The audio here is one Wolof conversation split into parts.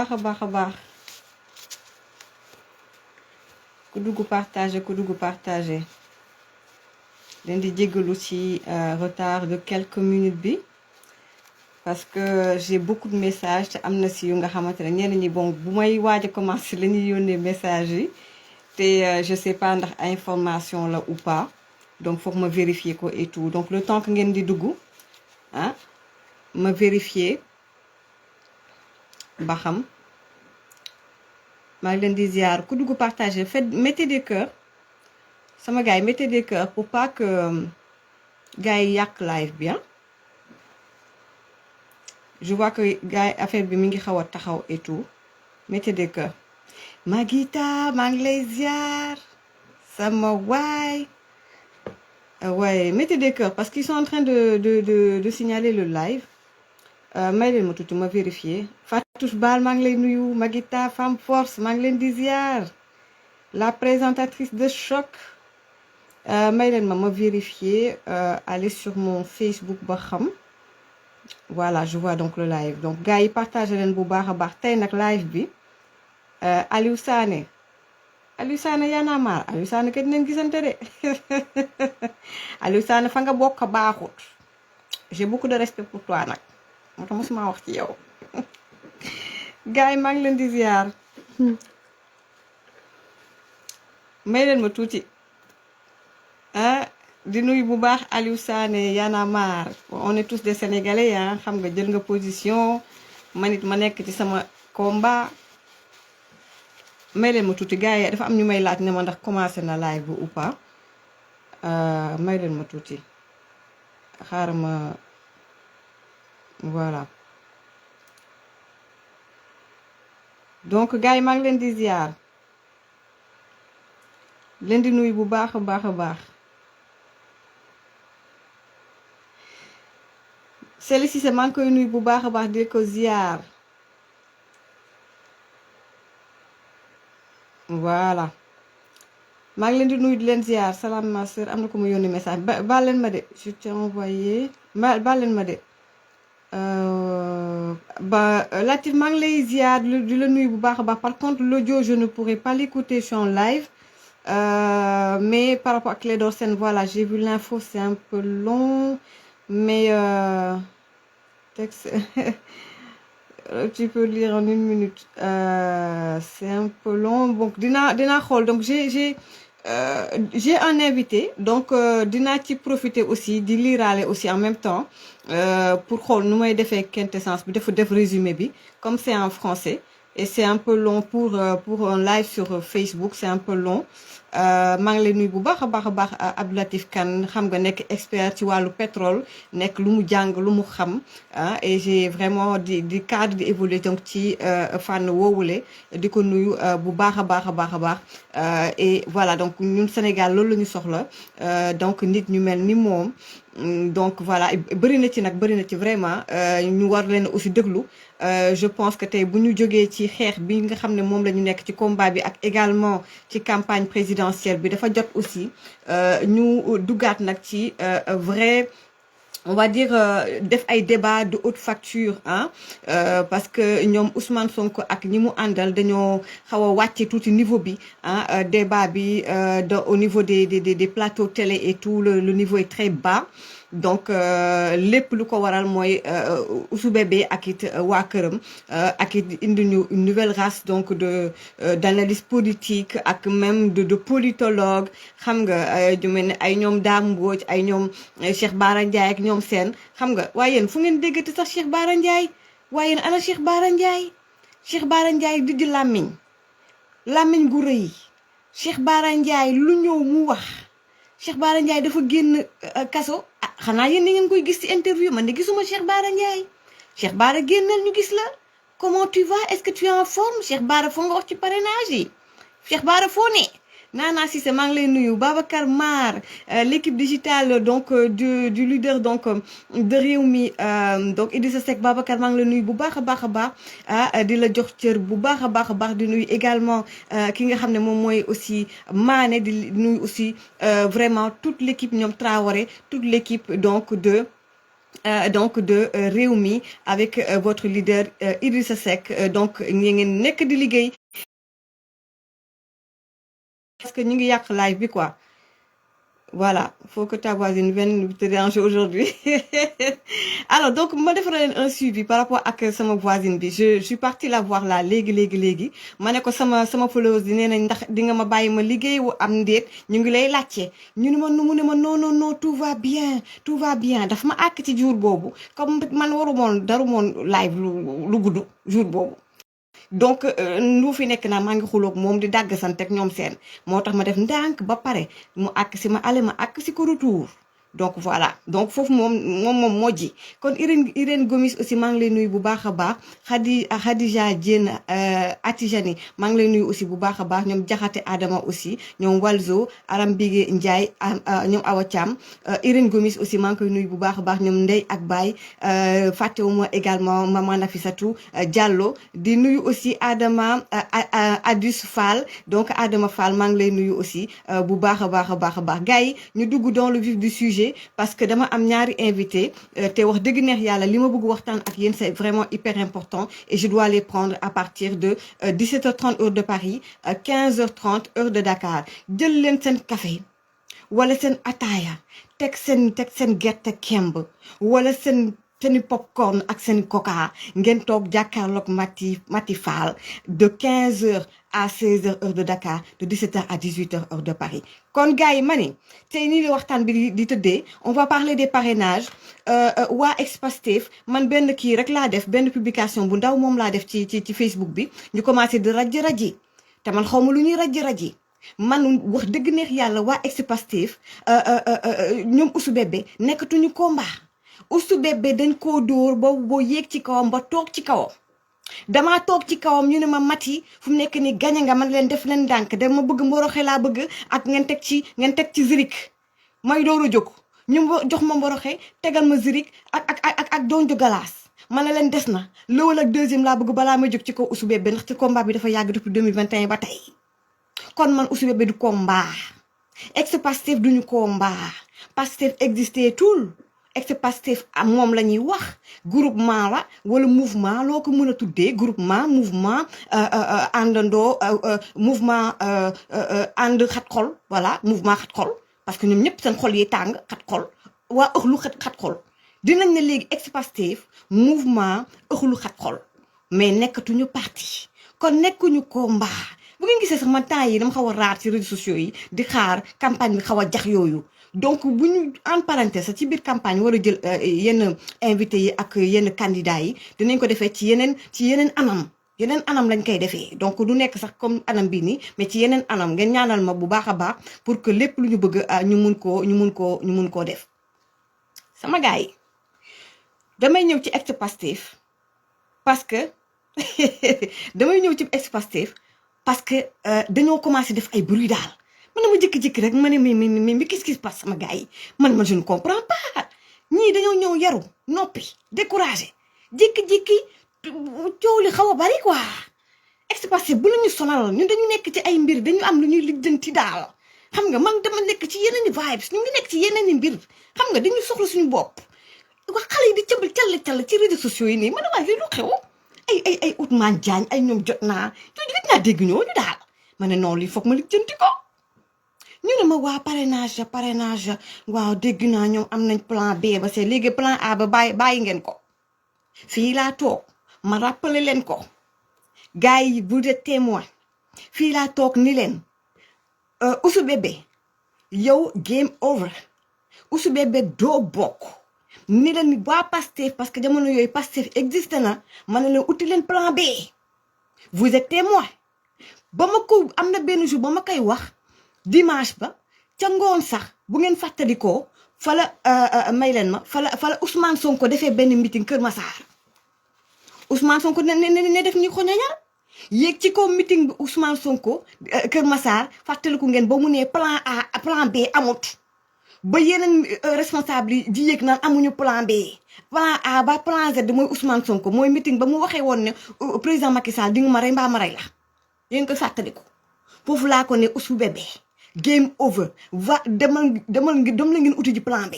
baax a baax a baax ku dugg partagé leen di jéggalu ci retard de quelques minutes bi parce que j'ai beaucoup de messages te am na si yu nga xamante ne ñenn ñi bon bu may waaj a commencer la ñuy yónnee message yi te je sais pas ndax information la ou pas donc foog ma vérifier ko et tout donc le temps que ngeen di dugg ah ma vérifier ba xam maa ngi leen di ziar ku dugg partager mettez des cœurs sama gars yi mettez des cœurs pour pas que gars yi yàq live bi je vois que gars yi affaire bi mi ngi xaw a taxaw et tout mettez des cœurs Magita maa ngi lay ziar sama waay ouais mettez des cœurs parce qu'ils sont en train de signaler le live may leen ma tuuti ma vérifier Fatou Bal maa ngi lay nuyu Magita femme force maa ngi leen di ziar la présentatrice de choc may leen ma vérifier aller sur mon Facebook ba xam voilà je vois donc le live donc gars yi partagé leen bu baax a baax tey nag live bi Aliou Sané Y'en a marre Aliou Sané kat dinañ gisante de Aliou Sané fa nga bokk baaxut j'ai beaucoup de respect pour toi nag moo tax mosuma wax ci yow gars yi maa ngi leen di ziar may leen ma tuuti di nuyu bu baax Aliou Sané Y'en a marre on est tous des sénégalais xam nga jël nga position man it ma nekk ci sama combat may leen ma tuuti gars yi dafa am ñu may laaj ne ma ndax commencé na live bi ou pas may leen ma tuuti xaaral ma voilà donc gars yi maa ngi leen di ziar leen di nuyu bu baax a baax a baax Seli Cissé maa ngi koy nuyu bu baax a baax di ko ziar voilà maa ngi leen di nuyu di leen ziar salaam ma sœur am na ko mu yónni message baal leen ma de je t'ai envoyé baal leen ma de Latif maa ngi lay ziar di la nuyu bu baax a baax par contre l'audio je ne pourrai pas l'écouter sur en live mais par rapport à Clédor Sène voilà j'ai vu l'info c'est un peu long mais texte tu peux lire en 1 minute c'est un peu long donc dinaa xool donc j'ai un invité donc dinaa ci profiter aussi di liraale aussi en même temps pour xool nu may defee quintessence bi def résumé bi comme c'est en français et c'est un peu long pour un live sur Facebook c'est un peu long maa ngi lay nuyu bu baax a baax Abdou Latif Kane xam nga nekk expert ci wàllu pétrole nekk lu mu jàng lu mu xam et j'ai vraiment di cadre di évoluer donc ci fànn woowule di ko nuyu bu baax a baax et voilà donc ñun Sénégal loolu la ñu soxla donc nit ñu mel ni moom donc voilà bëri na ci vraiment ñu war leen aussi déglu je pense que tey bu ñu jógee ci xeex bi nga xam ne moom la ñu nekk ci combat bi ak également ci campagne présidentielle bi dafa jot aussi ñu duggaat nag ci vrai on va dire def ay débat de haute facture parce que ñoom Ousmane Sonko ak ñi mu àndal dañoo xaw a wàcce tuuti niveau bi débat bi au niveau des plateaux télé et tout le niveau est très bas donc lépp lu ko waral mooy Ousou Bébé ak it waa këram ak it indi ñu une nouvelle race donc d'analyse politique ak même de politologue xam nga ju mel ne ay ñoom Dame Mbodj ay ñoom Cheikh Bara Ndiaye ak ñoom seen xam nga waaye yéen fu ngeen déggati sax Cheikh Bara Ndiaye waaye yéen ana Cheikh Bara Ndiaye di làmmiñ gu rëy Cheikh Bara Ndiaye lu ñëw mu wax Cheikh Bara Ndiaye dafa génn kaso xanaa yéen ni ngeen koy gis ci interview man de gisuma Cheikh Bara Ndiaye Cheikh Bara génnal ñu gis la comment tu vas est-ce que tu es en forme Cheikh Bara foo nga wax ci parrainage yi Cheikh Bara foo ne Nana Cissé maa ngi lay nuyu Babacar Mar l'équipe digitale donc du leader donc de Rewmi donc Idrissa Seck Babacar maa ngi lay nuyu bu baax a baax di la jox cër bu baax a baax di nuyu également ki nga xam ne moom mooy aussi Mané di nuyu aussi vraiment toute l'équipe ñoom Traoré toute l'équipe donc de donc de Rewmi avec votre leader Idrissa Seck donc ñi ngeen nekk di liggéey parce que ñu ngi yàq live bi quoi. Voilà, faut que ta voisine vienne te déranger aujourd'hui. Alors, donc, moi, je ferai un suivi par rapport à ma voisine. Je suis partie la voir là, légui. Mané ko sama followers di nenañ ndax di nga ma bayyi ma liggéey wu am ndeet ñu ngi lay laccé ñu ne ma nu mu ne ma non tout va bien daf ma ak ci jour bobu comme man waru mon daru mon live lu gudd jour bobu. Donc lu fi nekk naa maa ngi xuloog moom di dàgg sant ak ñoom seen moo tax ma def ndànk ba pare mu àkk si ma ale ma àkk si ko retour donc voilà donc foofu moom moo ji kon Irène Gomis aussi maa ngi lay nuyu bu baax a baax Khadija Diène Atijani maa ngi lay nuyu aussi bu baax a baax ñoom Jaxate Adama aussi ñoom Walzo Aram Bigé Ndiaye ñoom Awa Thiam Irène Gomis aussi maa ngi koy nuyu bu baax a baax ñoom Ndey ak Baye fàttewuma également Maman Nafisatou Diallo di nuyu aussi Adama Adus Fall donc Adama Fall maa ngi lay nuyu aussi bu baax a baax gars yi ñu dugg dans le vif du sujet parce que dama am ñaari invité te wax dëgg neex yàlla li ma bëgg waxtaan ak yéen c'est vraiment hyper important et je dois les prendre à partir de 17h30 heure de Paris 15h30 heure de Dakar jël leen seen café wala seen ataaya teg seen gerte kemb wala seen popcorn ak seen coca ngeen toog jàkkaarloog Mati Fall de 15h à 16h heure de Dakar de 17h à 18h heure de Paris kon gars yi ma ni tey nii li waxtaan bi di tëddee on va parler des parrainages waa ex-Pastef man benn kii rek laa def benn publication bu ndaw moom laa def ci Facebook bi ñu commencé di raji te man xaw ma lu ñuy raji man wax dëgg neex yàlla waa ex-Pastef ñoom Ousou Bébé nekkatuñu combat Ousou Bébé dañ koo dóor boo yéeg ci kawam ba toog ci kawam damaa toog ci kawam ñu ne ma Mati fu mu nekk ni gañe nga man leen def leen ndànk dama bëgg mboroxe laa bëgg ak ngeen teg ci zirik may door a jóg ñu jox ma mboroxe tegal ma zirik ak donju galaas ma ne leen des na lowal ak deuxième laa bëgg balaa may jóg ci kaw Ousou Bébé ndax ci combat bi dafa yàgg depuis 2021 ba tey kon man Ousou Bébé du combat ex-Pastef duñu combat Pastef existé tout ex-Pastef moom la ñuy wax groupement la wala mouvement loo ko mën a tuddee groupement mouvement àndandoo mouvement ànd xat xol voilà mouvement xat xol parce que ñoom ñëpp seen xol yi tàng xat xol waa ëxlu xat xol dinañ ne léegi ex-Pastef mouvement ëxlu xat xol mais nekkatuñu parti kon nekkuñu combat bu ngeen gisee sax man temps yi dama xaw a raar ci réseaux sociaux yi di xaar campagne bi xaw a jax yooyu donc bu ñu en parenthèse ci biir campagne war a jël yenn invité yi ak yenn candidats yi dinañ ko defee ci yeneen anam lañ koy defee donc du nekk sax comme anam bii nii mais ci yeneen anam ngeen ñaanal ma bu baax a baax pour que lépp lu ñu bëgg ñu mun koo def sama gars yi damay ñëw ci ex-Pastef parce que parce que dañoo commencé def ay bruit daal man ma jékki-jékki rek ma ne mais qu'est-ce qui se passe sama gars yi man je ne comprends pas ñii dañoo ñëw yaru noppi découragé jékki-jékki coow li xaw a bari quoi ex-Pastef bu la ñu sonal ñun dañu nekk ci ay mbir dañu am lu ñuy lijjanti daal xam nga man dama nekk ci yeneen i vibes ñu ngi nekk ci yeneen i mbir xam nga dañu soxla suñu bopp wax xale yi di call ci réseaux sociaux yi nii man waaye li lu xew ay Ousmane Diagne ay ñoom jot naa dégg ñooñu daal ma ne non lii foog ma lijjanti ko ñu ne ma waa parrainage waaw dégg naa ñoom am nañ plan B ba c'est léegi plan A ba bàyyi ngeen ko fii laa toog ma rappelé leen ko gars yi vous êtes témoin fii laa toog ni leen Ousou Bébé yow game over Ousou Bébé doo bokk ni leen waa Pastef parce que jamono yooyu Pastef existe na ma ne leen uti leen plan B vous êtes témoin ba ma ko am na benn jour ba ma koy wax dimanche ba ca ngoon sax bu ngeen fàttalikoo fala may leen ma fala Ousmane Sonko defee benn meeting Kër Massar Ousmane Sonko ne def ni xoñañal yéeg ci kaw meeting bi Ousmane Sonko Kër Massar fàttaliku ngeen ba mu ne plan A plan B amut ba yeneen responsable yi di yéeg naan amuñu plan B plan A ba plan Z mooy Ousmane Sonko mooy meeting ba mu waxee woon ne président Macky Sall di nga ma rey mbaa ma rey la yéen ko fàttaliku foofu laa ko ne Ousou Bébé game over va demal la ngeen uti ji plan B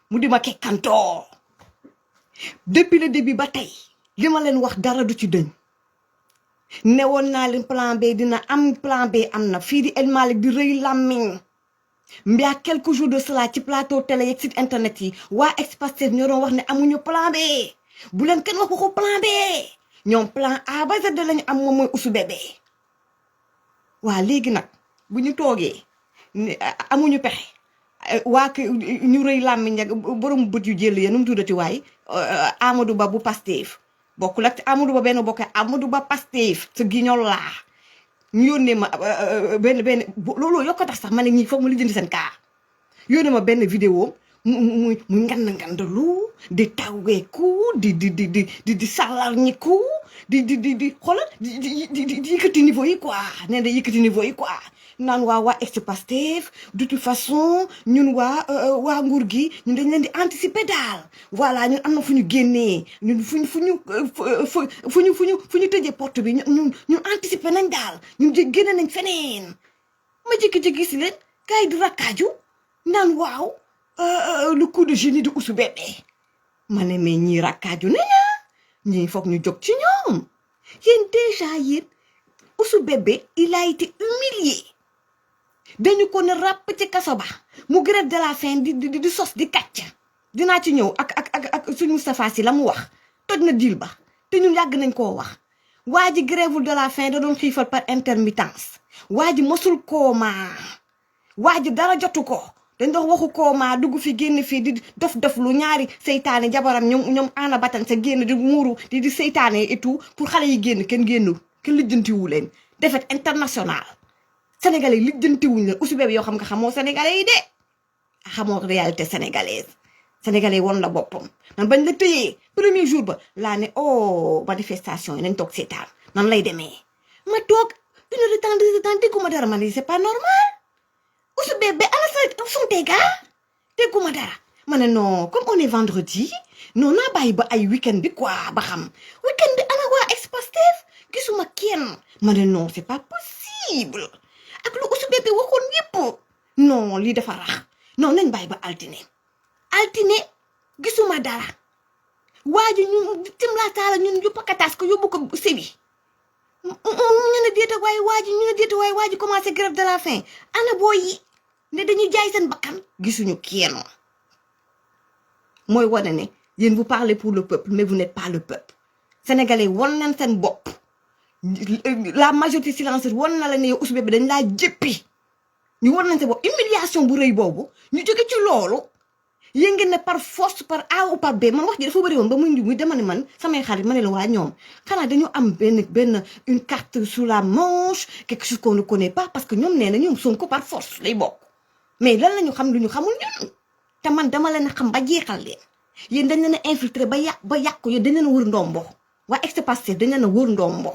mu di ma kekkantoo depuis le début ba tey li ma leen wax dara du ci dëñ newoon naa leen plan B dina am plan B am na fii di El Malick di rëy làmmiñ mbaa quelques jours de cela ci plateau télé yeeg site internet yi waa Ex-Pastef ñoo doon wax ne amuñu plan B bu leen kenn wax ko plan B ñoom plan A ba Z lañu am moom mooy Ousou Bébé waa léegi nag bu ñu toogee amuñu pexe waa ñu rëy làmmiñ ak borom bët yu jël ya nu mu tuddati waay Amadou Ba bu Pastef bokkul ak Amadou Ba benn bokk Amadou Ba Pastef sa giñol laa ñu yónnee ma benn loolu yokk tax sax ma ne ñii foog ma li jënd seen kaa yónnee ma benn vidéo mu ngandalu di tawweeku di sàllar ñiku di xoolal di yëkkati niveau yi quoi nee na yëkkati niveau yi quoi naan waa Ex-Pastef de toute façon ñun waa nguur gi ñun dañ leen di anticiper daal voilà ñun am na fu ñu génnee ñun fu ñu tëjee porte bi ñun anticiper nañ daal ñun génne nañ feneen ma jékki-jékki gis leen gars yi di rakkaaju naan waaw le coup de génie de Ousou Bébé ma ne mais ñii rakkaaju naña ñii foog ñu jóg ci ñoom yéen déjà yéen Ousou Bébé il a été humilié dañu ko ne ràpp ci kaso ba mu grève de la faim di sos di kàcc dinaa ci ñëw ak suñu Moustapha Sy la mu wax toj na dil ba te ñun yàgg nañ koo wax waa ji grève de la faim da doon xiifal par intermittence waa ji mosul kooma waa ji dara jotu ko dañ doon waxu kooma dugg fi génn fii di dof lu ñaari seytaane jabaram ñoom ana batan sa génn di muuru di seytaane et tout pour xale yi génn kenn génnul kenn lijjantiwu leen défaite internationale sénégalais yi lijjantiwuñ leen Ousou Bébé yoo xam nga xamoo sénégalais yi de xamoo réalité sénégalaise sénégalais woon la boppam man bañ la tëyee premier jour ba laa ne manifestation yi nañ toog seetaan nan lay demee ma toog 1 heure de temps dégguma dara ma ne c'est pas normal Ousou Bébé ana son dégâts dégguma dara ma ne non comme on est vendredi non naa bàyyi ba ay week-end bi quoi ba xam week-end bi ana waa Ex-Pastef gisuma kenn ma ne non c'est pas possible ak lu Ousou Bébé waxoon yépp non lii dafa rax non nañ bàyyi ba altine gisuma dara waa ji ñu timlaataala ñun yu pakataas ko yóbbu ko sébi ñu ne déeta waaye waa ji commencé grève de la faim ana booy yi ne dañuy jaay seen bakkan gisuñu kenn mooy wane ne yéen vous parlez pour le peuple mais vous n'êtes pas le peuple sénégalais won nañ seen bopp la majorité silencieuse won na la ne yow Ousou Bébé dañ laa jëppi ñu won nañ seen bopp humiliation bu rëy boobu ñu jóge ci loolu yéen ngeen ne par force par A ou par B man wax ji dafa bëri woon ba muy dema ne man samay xarit ma ne la waa ñoom xanaa dañu am benn une carte sous la manche quelque chose qu'on ne connaît pas parce que ñoom nee na ñoom Sonko par force lay bokk mais lan la ñu xam lu ñu xamul ñun te man dama leen a xam ba jeexal leen yéen dañ leen a infiltré ba yàqu yéen dañ leen a wër ndombo waa Ex-Pastef dañ leen a wër ndombo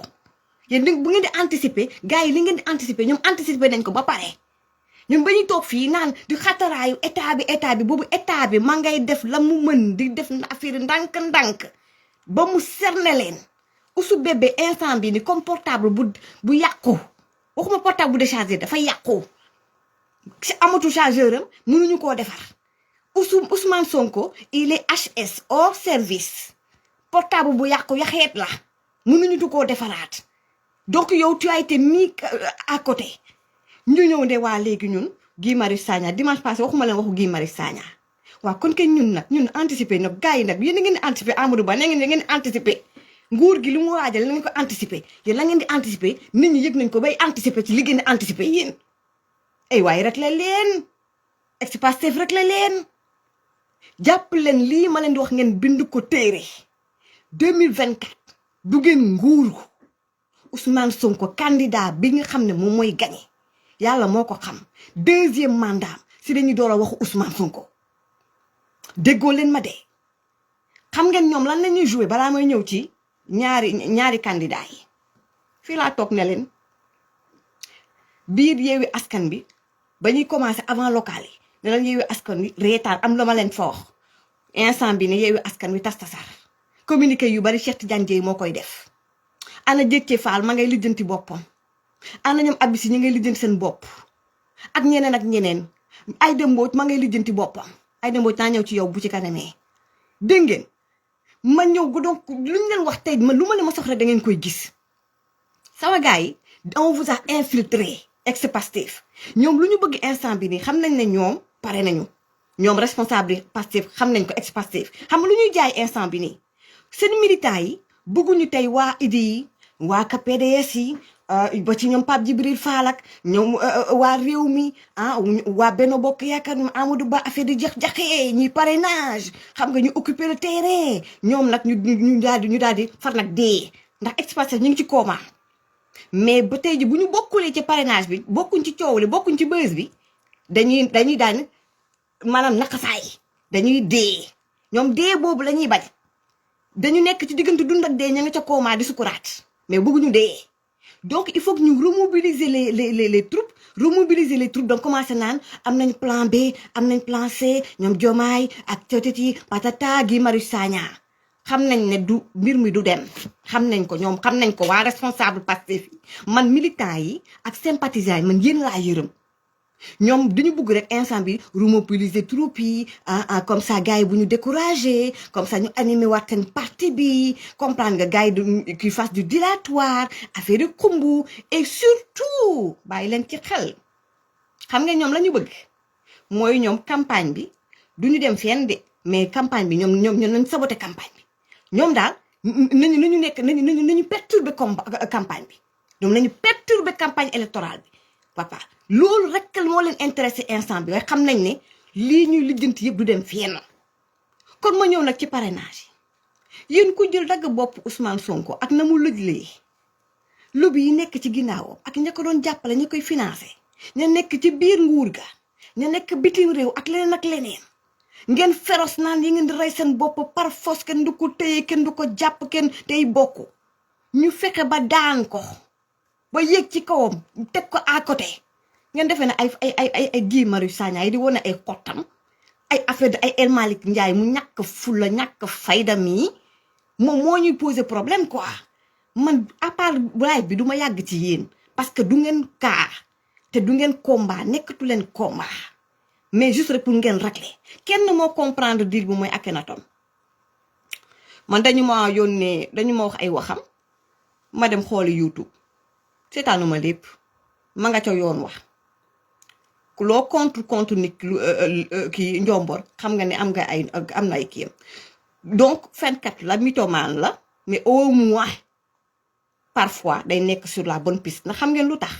yéen bu ngeen di anticiper gars yi li ngeen di anticiper ñoom anticiper nañ ko ba pare ñun ba ñuy toog fii naan di xataraayu état bi boobu état bi ma ngay def la mu mën di def affaire ndànk ba mu cerner leen Ousou Bébé instant bi ni comme portable bu yàqu waxuma portable bu déchargé dafa yàqu amatu chargeur am mënuñu koo defar Ousmane Sonko il est HS hors service portable bu yàqu yaxeet la mënuñu koo defaraat donc yow tu as été mis à côté ñu ñëw ne waa léegi ñun Guy Marius Sagna dimanche passé waxuma leen waxu Guy Marius Sagna waaw kon kenn ñun anticiper nag gars yi nag yéen a ngeen di anticiper Amadou Ba ne ngeen di anticiper nguur gi li mu waajal la ngeen ko anticiper yéen la ngeen di anticiper nit ñi yëg nañ ko bay anticiper ci li ngeen di anticiper yéen ay waaye rek la leen Ex-Pastef rek la leen jàpp leen lii ma leen di wax ngeen bind ko téere 2024 du ngeen nguuru Ousmane Sonko candidat bi nga xam ne moom mooy gagné yàlla moo ko xam 2e mandat si dañuy door a waxu Ousmane Sonko déggoo leen ma de xam ngeen ñoom lan la ñuy joué balaa may ñëw ci ñaari candidat yi fii laa toog ne leen biir Yewwi Askan bi ba ñuy commencé avant local yi ne leen Yewwi Askan wi reetaan am la ma leen fa wax instant bi ne Yewwi Askan wi tasar communiqué yu bari Cheikh Tidiane Dièye moo koy def ana Déthié Fall ma ngay lijjanti boppam ana ñoom Abissi ñi ngay lijjanti seen bopp ak ñeneen Aïda Mbodj ma ngay lijjanti boppam Aïda Mbodj naa ñëw ci yow bu ci kanamee dégg ngeen ma ñëw donc lu ñu leen wax tey man lu ma leen ma soxla da ngeen koy gis sama gars yi on vous a infiltré ex-Pastef ñoom lu ñu bëgg instant bi nii xam nañ ne ñoom pare nañu ñoom responsable Pastef xam nañ ko ex-Pastef xam lu ñuy jaay instant bi nii seen militants yi bëgguñu tey waa IDI yi waa PDS yi ba ci ñoom Pape Djibril Fall ak ñoom waa réew mi waa Benno Bokk Yaakaar ñoom Amadou Ba affaire di jax-jaxee ñuy parrainage xam nga ñu occuper le terrain ñoom nag ñu daal di far nag dee ndax ex-Pastef ñu ngi ci coma mais ba tey ji bu ñu bokkulee ci parrainage bi bokkuñ ci coow li bokkuñ ci bës bi dañuy daan maanaam naqasaay dañuy dee ñoom dee boobu la ñuy bañ dañu nekk ci diggante dund ak dee ña nga ca coma di sukuraat mais bëgguñu dee donc il faut que ñu remobiliser les troupes donc commencé naan am nañ plan B am nañ plan C ñoom Diomaye ak totiti patata Guy Marius Sagna xam nañ ne du mbir mi du dem xam nañ ko ñoom xam nañ ko waa responsable Pastef yi man militant yi ak sympathisants yi man yéen laa yërëm ñoom dañu bëgg rek instant bi remobiliser troupes yi comme ça gars yi bu ñu découragé comme ça ñu animé waat seen parti bi comprendre nga gars yi qui fasse du dilatoire affaire de xumbu et surtout bàyyi leen ci xel xam nga ñoom la ñu bëgg mooy ñoom campagne bi duñu dem fenn de mais campagne bi ñoom nañ saboté campagne bi ñoom daal nañu perturber campagne bi ñoom nañu perturber campagne électorale bi papa loolu rek moo leen intéressé instant bi waaye xam nañ ne lii ñuy lijjanti yëpp du dem fenn kon ma ñëw nag ci parrainage yi yéen ku jël dagg bopp Ousmane Sonko ak na mu lëjlee lobby yi nekk ci ginnaawam ak ña ko doon jàppale ña koy financé ña nekk ci biir nguur ga ña nekk bitim réew ak leneen ngeen féroce naan yi ngeen di rey seen bopp par force kenn du ko téye kenn du ko jàpp kenn day bokk ñu fexe ba daan ko ba yéeg ci kawam teg ko à côté ngeen defee ne ay Guy Marius Sagna yi di wane ay xottam ay affaire de ay El Malick Ndiaye mu ñàkk fulla ñàkk fayda mi moom moo ñuy poser problème quoi man à part live bi du ma yàgg ci yéen parce que du ngeen kaa te du ngeen combat nekkatu leen combat mais juste rek pour ngeen régler kenn moo comprendre deal bu mooy Akhenaton man dañu ma wax ay waxam ma dem xooli YouTube seetaanuma lépp ma nga ca yoon wax loo contre nit kii njombor xam nga ne am na ay kiyam donc fenkat la mythomane la mais au moins parfois day nekk sur la bonne piste na xam ngeen lu tax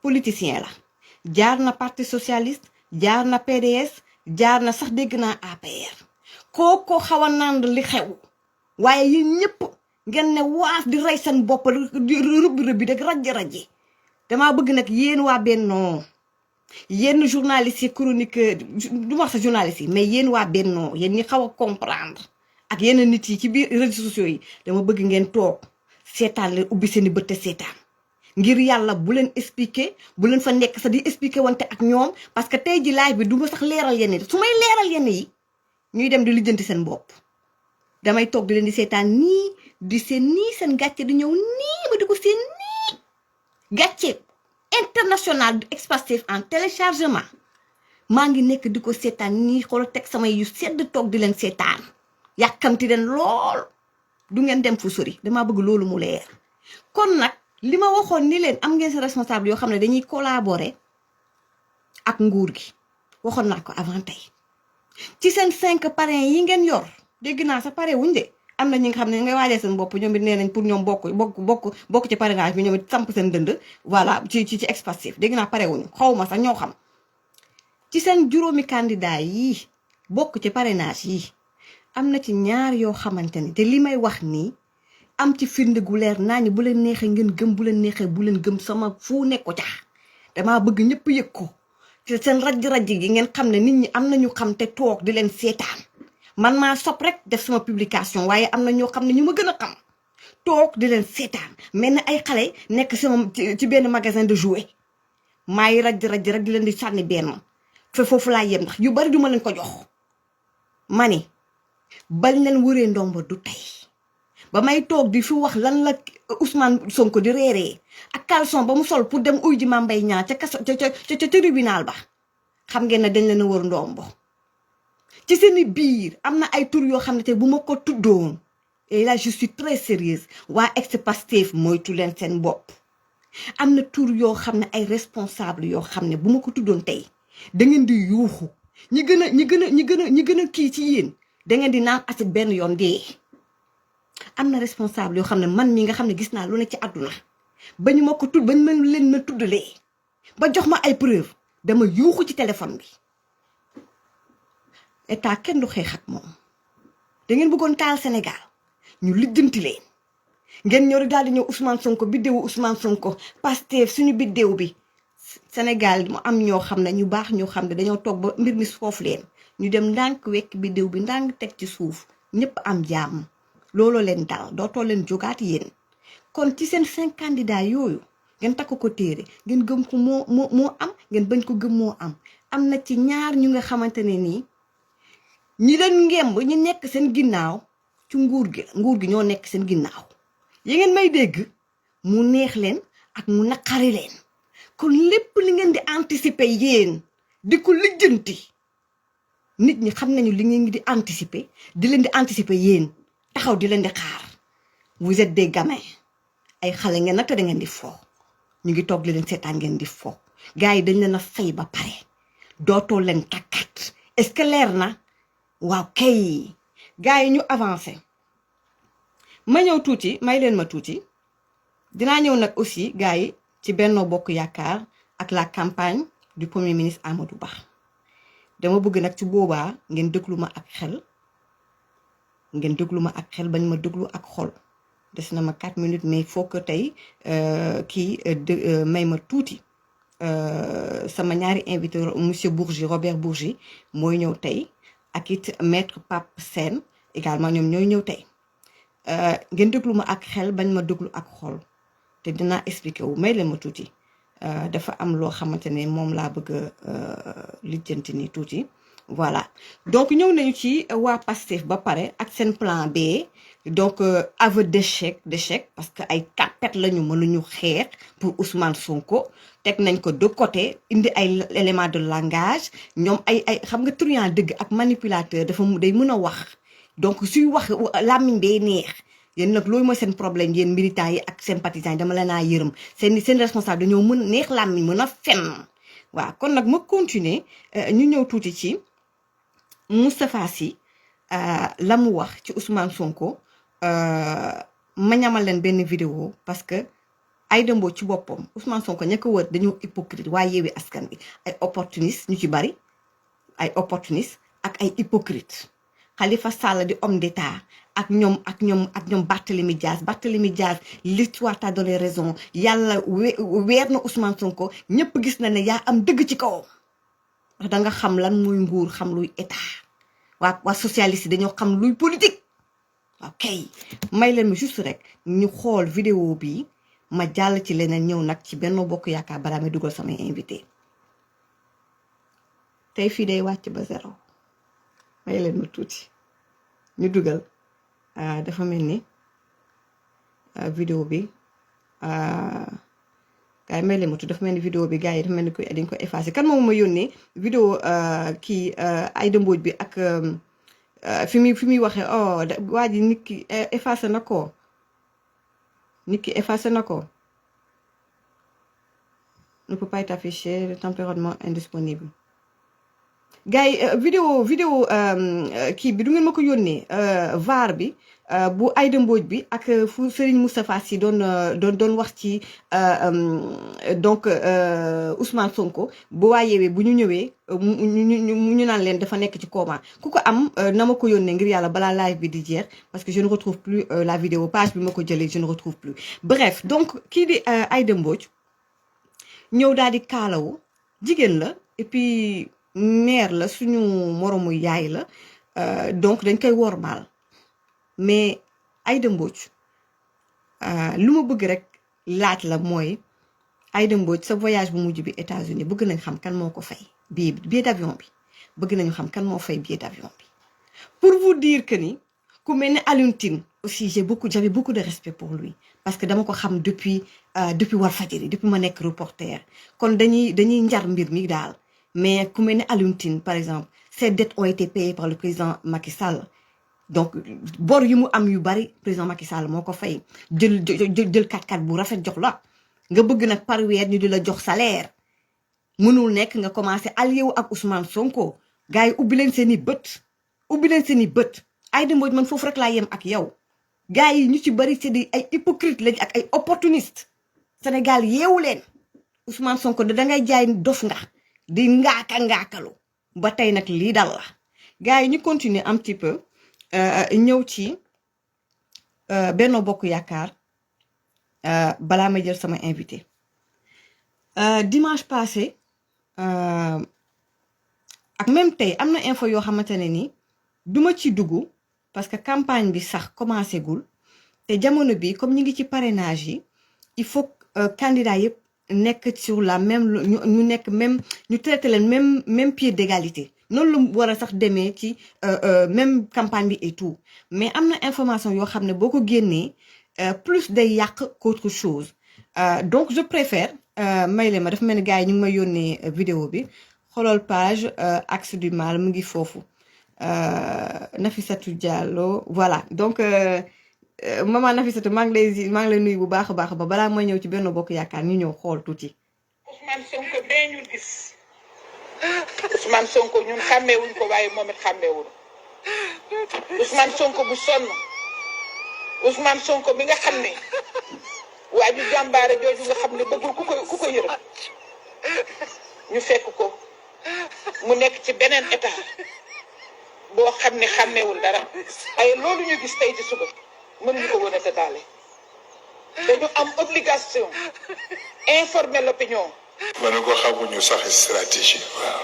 politicien la jaar na parti socialiste jaar na PDS jaar na sax dégg naa APR kooko xaw a nand li xew waaye yéen ñëpp ngeen ne waaf di rey seen bopp di rëbbi rek rajji damaa bëgg nag yéen waa Benno yenn journalistes yi chroniqueur du wax sa journalistes yi mais yéen waa Benno yéen ñi xaw a comprendre ak yenn nit yi ci biir réseaux sociaux yi dama bëgg ngeen toog seetaan leen ubbi seen i bët te seetaan ngir yàlla bu leen expliquer bu leen fa nekk sax di expliquer wante ak ñoom parce que tey ji live bi du ma sax leeral yenn yi su may leeral yenn yi ñuy dem di lijjanti seen bopp damay toog di leen di seetaan nii di seen nii seen gàcce di ñëw nii ba di ko seen nii gàcce international du ex-Pastef en téléchargement maa ngi nekk di ko seetaan nii xool teg samay yu sedd toog di leen seetaan yàkkamti leen lool du ngeen dem fu sori damaa bëgg loolu mu leer kon nag li ma waxoon ni leen am ngeen seen responsable yoo xam ne dañuy collaborer ak nguur gi waxoon naa ko avant tey ci seen 5 parrains yi ngeen yor dégg naa sa pare wuñ de am na ñi nga xam ne ngay waajee seen bopp ñoom it nee nañ pour ñoom bokk ci parrainage bi ñoom it samp seen dënd voilà ci ex-Pastef dégg naa pare wuñu xaw ma sax ñoo xam ci seen juróomi candidat yi bokk ci parrainage yi am na ci ñaar yoo xamante ni te li may wax nii am ci firnde gu leer naa ni bu leen neexee ngeen gëm bu leen neexee bu leen gëm sama fu nekk ko cax damaa bëgg ñëpp yëg ko te seen raj gi ngeen xam ne nit ñi am nañu xam te toog di leen seetaan man maa sopp rek def sama publication waaye am na ñoo xam ne ñu ma gën a xam toog di leen seetaan mel na ay xale nekk sama ci benn magasin de jouets maay raj rek di leen di sànni benn fe foofu laa yem ndax yu bari duma leen ko jox ma ni bañ leen wëree ndombo du tey ba may toog di fi wax lan la Ousmane Sonko di reeree ak caleçon ba mu sol pour dem uy ji Mame Mbaye Niang ca tribunal ba xam ngeen ne dañ leen a wër ndombo ci seeni biir am na ay tur yoo xam ne te bu ma ko tuddoon et là je suis très sérieuse waa ex-Pastef moytu leen seen bopp am na tur yoo xam ne ay responsable yoo xam ne bu ma ko tuddoon tey da ngeen di yuuxu ñi gën a kii ci yéen da ngeen di naan acide benn yoon dee am na responsable yoo xam ne man mi nga xam ne gis naa lu ne ci àdduna ba ñu ma ko tudd ba ñu ma leen ma tuddalee ba jox ma ay preuve dama yuuxu ci téléphone bi état kenn du xeex ak moom da ngeen bëggoon taal Sénégal ñu lijjanti leen ngeen ñëw rek daal di ñëw Ousmane Sonko biddewu Ousmane Sonko Pastef suñu biddew bi Sénégal mu am ñoo xam ne ñu baax ñoo xam ne dañoo toog ba mbir mi foofu leen ñu dem ndànk wekk biddew bi ndànk teg ci suuf ñëpp am jàmm looloo leen dal dootoo leen jógaat yéen kon ci seen 5 candidats yooyu ngeen takk ko téere ngeen gëm ko moo am ngeen bañ ko gëm moo am na ci ñaar ñu nga xamante ne nii ñi leen ngemb ñi nekk seen ginnaaw ci nguur gi ñoo nekk seen ginnaaw yi ngeen may dégg mu neex leen ak mu naqari leen kon lépp li ngeen di anticiper yéen di ko lijjanti nit ñi xam nañu li ngeen di anticiper di leen di anticiper yéen taxaw di leen di xaar vous êtes des gamins ay xale ngeen nag te da ngeen di fo ñu ngi toog li leen seetaan ngeen di fo gars yi dañ leen a fay ba pare dootoo leen takkat est-ce que leer na waaw kay gars yi ñu avancé ma ñëw tuuti may leen ma tuuti dinaa ñëw nag aussi gars yi ci Benno Bokk Yaakaar ak la campagne du premier ministre Amadou Ba dama bëgg nag ci boobaa ngeen déglu ma ak xel bañ ma déglu ak xol des na ma 4 minutes mais il faut que tey may ma tuuti sama ñaari invité monsieur Bourgi Robert Bourgi mooy ñëw tey ak it maître Pape Sène également ñoom ñooy ñëw tey ngeen déglu ma ak xel bañ ma déglu ak xol te dinaa expliquer wu may leen ma tuuti dafa am loo xamante ne moom laa bëgg lijjanti ni tuuti voilà donc ñëw nañu ci waa Pastef ba pare ak seen plan B donc aveu d'échec parce que ay tapet lañu mënuñu xeex pour Ousmane Sonko teg nañ ko de côté indi ay éléments de langage ñoom ay xam nga truand dëgg ak manipulateur day mën a wax donc suy wax làmmiñ day neex yéen nag loolu mooy seen problème yéen militants yi ak sympathisants yi dama leen a yërëm seen responsable dañoo mën neex làmmiñ mën a fen waaw kon nag ma continuer ñu ñëw tuuti ci Moustapha Sy la mu wax ci Ousmane Sonko ma ñamal leen benn vidéo parce que Aïda Mbodj ci boppam Ousmane Sonko ña ko wër dañoo hypocrite waaye Yewwi Askan Wi ay opportuniste ñu ci bari ay opportuniste ak ay hypocrite Khalifa Sall di homme d'état ak ñoom Barthélémy Diaz l'histoire t'a donné raison yàlla weer na Ousmane Sonko ñëpp gis na ne yaa am dëgg ci kawam ndax da nga xam lan mooy nguur xam luy état waa socialiste yi dañoo xam luy politique ok may leen ma juste rek ñu xool vidéo bi ma jàll ci leneen ñëw nag ci Benno Bokk Yaakaar balaa may dugal samay invité tey fii day wàcc ba 0 may leen ma tuuti ñu dugal dafa mel ni vidéo bi gars yi may leen ma tuuti dafa mel ni vidéo bi gars yi dafa mel ni dañ ko effacé kan moom ma yónnee vidéo Aïda Mbodj bi ak fi muy waxee waa ji nit ki effacé na ko ne peut pas être affiché le tempérament indisponible gars yi vidéo kii bi du ngeen ma ko yónnee VAR bi bu Aïda Mbodj bi ak fu Serigne Moustapha Sy doon wax ci donc Ousmane Sonko bu waa Yewwi bu ñu ñëwee ñu naan leen dafa nekk ci coma ku ko am na ma ko yónnee ngir yàlla balaa live bi di jeex parce que je ne retrouve plus la vidéo page bi ma ko jëlee je ne retrouve plus bref donc kii di Aïda Mbodj ñëw daal di kaalawu jigéen la et puis mère la suñu moromu yaay la donc dañ koy wormaal mais Aïda Mbodj lu ma bëgg rek laaj la mooy Aïda Mbodj sa voyage bu mujj bi États-Unis bëgg nañ xam kan moo ko fay billet d'avion bi bëgg nañu xam kan moo fay billet d'avion bi pour vous dire que ni ku mel ne Alioune Tine aussi j'avais beaucoup de respect pour lui parce que dama ko xam depuis Walfadjri depuis ma nekk reporter kon dañuy njar mbir mi daal mais ku mel ne Alioune Tine par exemple ces dettes ont été payées par le président Macky Sall donc bor yu mu am yu bari président Macky Sall moo ko fay jël 4x4 bu rafet jox la nga bëgg nag par weer ñu di la jox salaire mënul nekk nga commencé allié wu ak Ousmane Sonko gars yi ubbi leen seen i bët Aïda Mbodj man foofu rek laa yem ak yow gars yi ñu ci bari c'est di ay hypocrite lañ ak ay opportuniste Sénégal yeewu leen Ousmane Sonko da ngay jaay dof nga di ngaakalu ba tey nag lii dal la gars yi ñu continuer un petit peu ñëw ci Benno Bokk Yaakaar balaa may jël sama invité dimanche passé ak même tey am na info yoo xamante ne ni duma ci dugg parce que campagne bi sax commencé gul te jamono bi comme ñu ngi ci parrainage yi il faut candidat yëpp nekk sur la même ñu nekk même ñu traité leen même pied d'égalité noonu la war a sax demee ci même campagne bi et tout mais am na information yoo xam ne boo ko génnee plus day yàq qu'autre chose donc je préfère may leen ma dafa mel ni gars yi ñu ngi may yónnee vidéo bi xoolal page Axe du Mal mu ngi foofu Nafissatou Diallo voilà donc maman Nafissatou maa ngi lay nuyu bu baax a baax ba balaa mooy ñëw ci Benno Bokk Yaakaar ñu ñëw xool tuuti. Ousmane Sonko bee ñu gis Ousmane Sonko ñun xàmmeewuñ ko waaye moom it xàmmeewuñ Ousmane Sonko bu sonn Ousmane Sonko bi nga xam ne waa ju jàmbaare jooju nga xam ne bëggul ku ko yërëm ñu fekk ko mu nekk ci beneen état boo xam ne xàmmeewul dara ay loolu ñu gis tey ci suba mënuñu ko woon a détaillé dañu am obligation informer l'opinion. ma ne ko xamuñu sax stratégie. waaw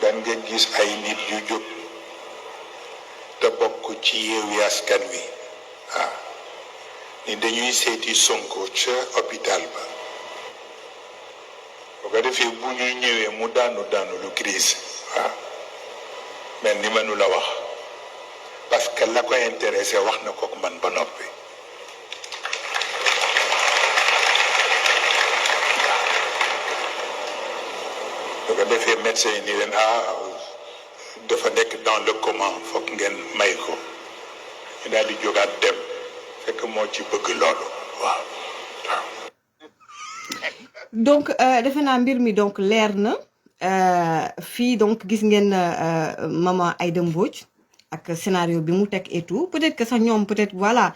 daan nga gis ay nit yu jóg te bokk ci Yewwi Askan Wi waaw ni dañuy seeti Sonko ca hôpital ba bu ko defee bu ñuy ñëwee mu daanu lu crise waaw mel ni mënu la wax parce que la ko intéressé wax na ko man ba noppi. bu ko defee médecin yi ni leen dafa nekk dans le coma foog ngeen may ko ñu daal di jógaat dem fekk moo ci bëgg loolu waaw. donc defe naa mbir mi donc leer na fii donc gis ngeen maman Aïda Mbodj ak scénario bi mu teg et tout peut-être que sax ñoom peut-être voilà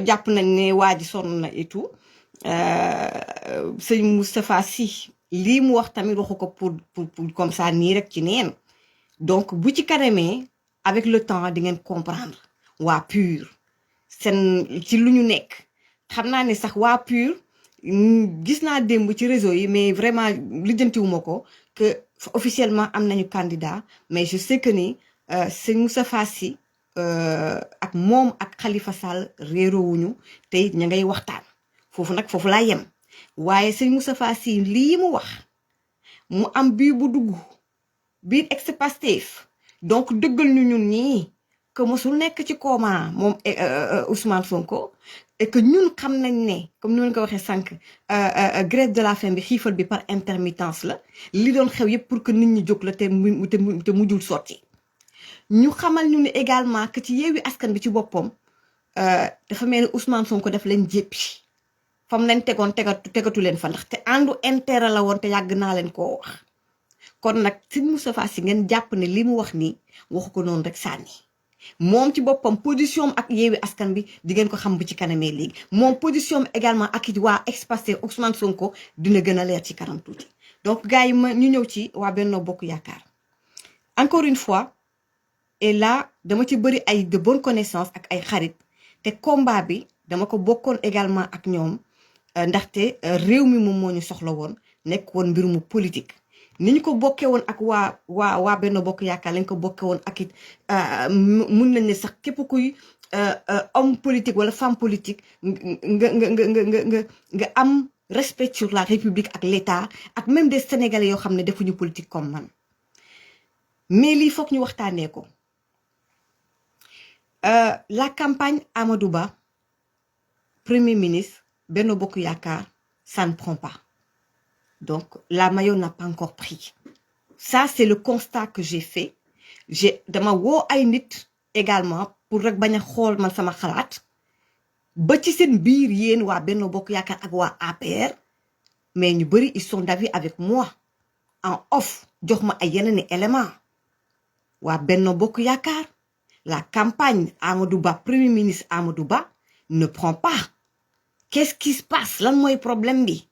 jàpp nañ ne waa ji sonn na et tout sëñ Moustapha Sy lii mu wax tamit waxu ko pour comme ça nii rek ci neen donc bu ci kanamee avec le temps di ngeen comprendre waa PUR seen ci lu ñu nekk xam naa ne sax waa PUR gis naa démb ci réseau yi mais vraiment lijjantiwuma ko que officiellement am nañu candidat mais je sais que ni sëñ Moustapha Sy ak moom ak Khalifa Sall réeroowuñu te it ña ngay waxtaan foofu nag foofu laa yem waaye sëñ Moustapha Sy lii mu wax mu am bii bu dugg biir ex-Pastef donc dëggal ñu ñun ñii que mosul nekk ci coma moom Ousmane Sonko et que ñun xam nañ ne comme ni ma ko waxee sànq grève de la faim bi xiifal bi par intermittence la li doon xew yëpp pour que nit ñi jóg la te mujjul sotti ñu xamal ñu ne également que ci Yewwi Askan bi ci boppam dafa mel ni Ousmane Sonko daf leen jéppi fam leen tegoon tegatu leen fa ndax te àndu intérêt la woon te yàgg naa leen koo wax kon nag sëñ Moustapha Sy ngeen jàpp ne li mu wax nii waxu ko noonu rek sànni moom ci boppam position ak Yewwi Askan bi di ngeen ko xam bu ci kanamee léegi moom position également ak it waa ex-Pastef Ousmane Sonko dina gën a leer ci kanam tuuti donc gars yi ñu ñëw ci waa Benno Bokk Yaakaar encore une fois et là dama ci bëri ay de bonnes connaissances ak ay xarit te combat bi dama ko bokkoon également ak ñoom ndaxte réew mi moom moo ñu soxla woon nekk woon mbirumu politique ni ñu ko bokkee woon ak waa Benno Bokk Yaakaar lañ ko bokkee woon ak it mun nañ ne sax képp kuy homme politique wala femme politique nga am respect sur la République ak l'État ak même des Sénégalais yoo xam ne defuñu politique comme man mais lii foog ñu waxtaanee ko la campagne Amadou Ba premier ministre Benno Bokk Yaakaar ça ne prend pas. Donc, la maillot n'a pas encore pris. Ça, c'est le constat que j'ai fait. dama woo ay nit également pour rek bañ a xool man sama xalaat ba ci seen biir yéen waa Benno Bokk Yaakaar ak waa APR mais ñu bëri ils sont d'avis avec moi en off jox ma ay yeneen éléments waa Benno Bokk Yaakaar la campagne Amadou Ba premier ministre Amadou Ba ne prend pas. Qu'est-ce qui se passe lan mooy problème bi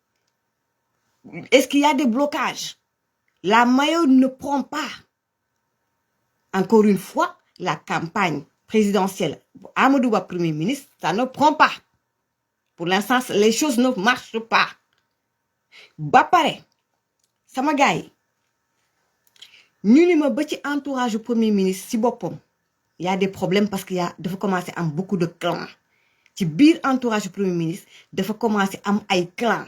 est-ce qu'il y a des blocages la maillot ne prend pas. Encore une fois la campagne présidentielle Amadou Ba premier ministre ça ne prend pas pour l'instant les choses ne marchent pas ba pare sama gars yi ñu ni ma ba ci entourage premier ministre si boppam y a des problèmes parce qu'il y a dafa commencer am beaucoup de clans ci biir entourage premier ministre dafa commencer am ay clans